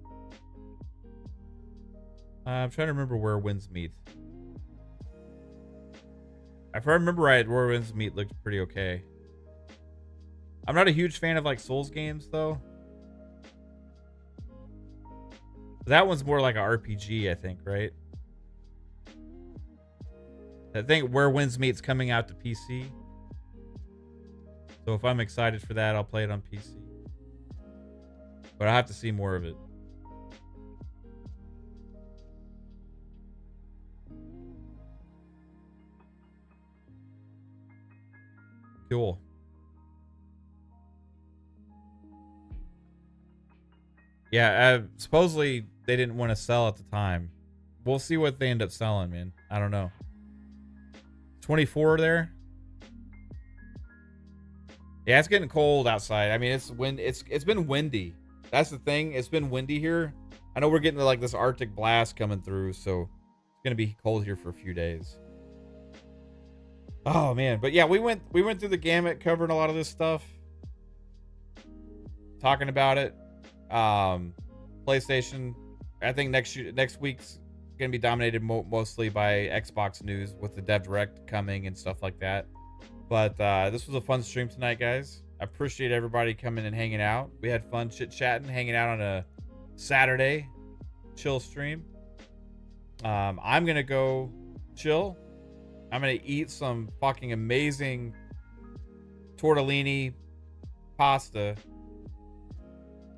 I'm trying to remember Where Winds Meet. If I remember right, Where Winds Meet looked pretty okay. I'm not a huge fan of like Souls games though. That one's more like an RPG, I think, right? I think Where Winds Meet's coming out to PC. So if I'm excited for that, I'll play it on PC. But I'll have to see more of it. Cool. Yeah, supposedly they didn't want to sell at the time. We'll see what they end up selling, man. I don't know. 24 there. Yeah, it's getting cold outside. I mean, it's been windy. That's the thing. It's been windy here. I know we're getting like this Arctic blast coming through, so it's gonna be cold here for a few days. Oh man, but yeah, we went through the gamut, covering a lot of this stuff, talking about it. PlayStation, I think next week's gonna be dominated mostly by Xbox news with the Dev Direct coming and stuff like that. But this was a fun stream tonight, guys. I appreciate everybody coming and hanging out. We had fun chit-chatting, hanging out on a Saturday chill stream. I'm gonna go chill. I'm gonna eat some fucking amazing tortellini pasta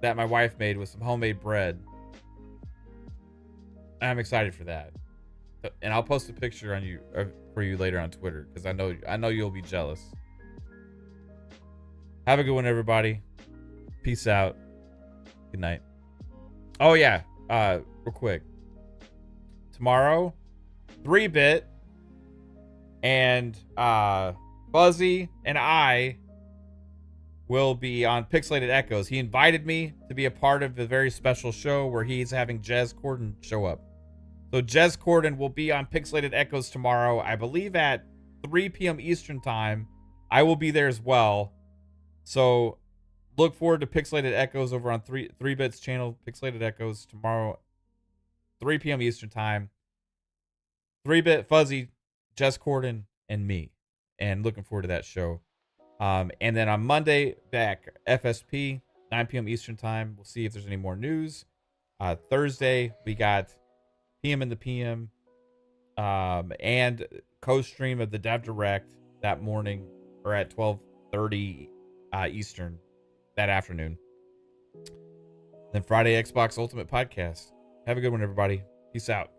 that my wife made with some homemade bread. I'm excited for that, and I'll post a picture on you for you later on Twitter because I know you'll be jealous. Have a good one, everybody. Peace out. Good night. Oh yeah, real quick. Tomorrow, 3-Bit and Fuzzy and I will be on Pixelated Echoes. He invited me to be a part of a very special show where he's having Jez Corden show up. So Jez Corden will be on Pixelated Echoes tomorrow, I believe at 3 p.m. Eastern time. I will be there as well. So look forward to Pixelated Echoes over on 3-Bit's channel, Pixelated Echoes, tomorrow, 3 p.m. Eastern time. 3-Bit, Fuzzy, Jez Corden, and me. And looking forward to that show. And then on Monday, back FSP, 9 p.m. Eastern time. We'll see if there's any more news. Thursday, we got PM in the PM and co-stream of the Dev Direct that morning or at 12:30 Eastern that afternoon. Then Friday, Xbox Ultimate Podcast. Have a good one, everybody. Peace out.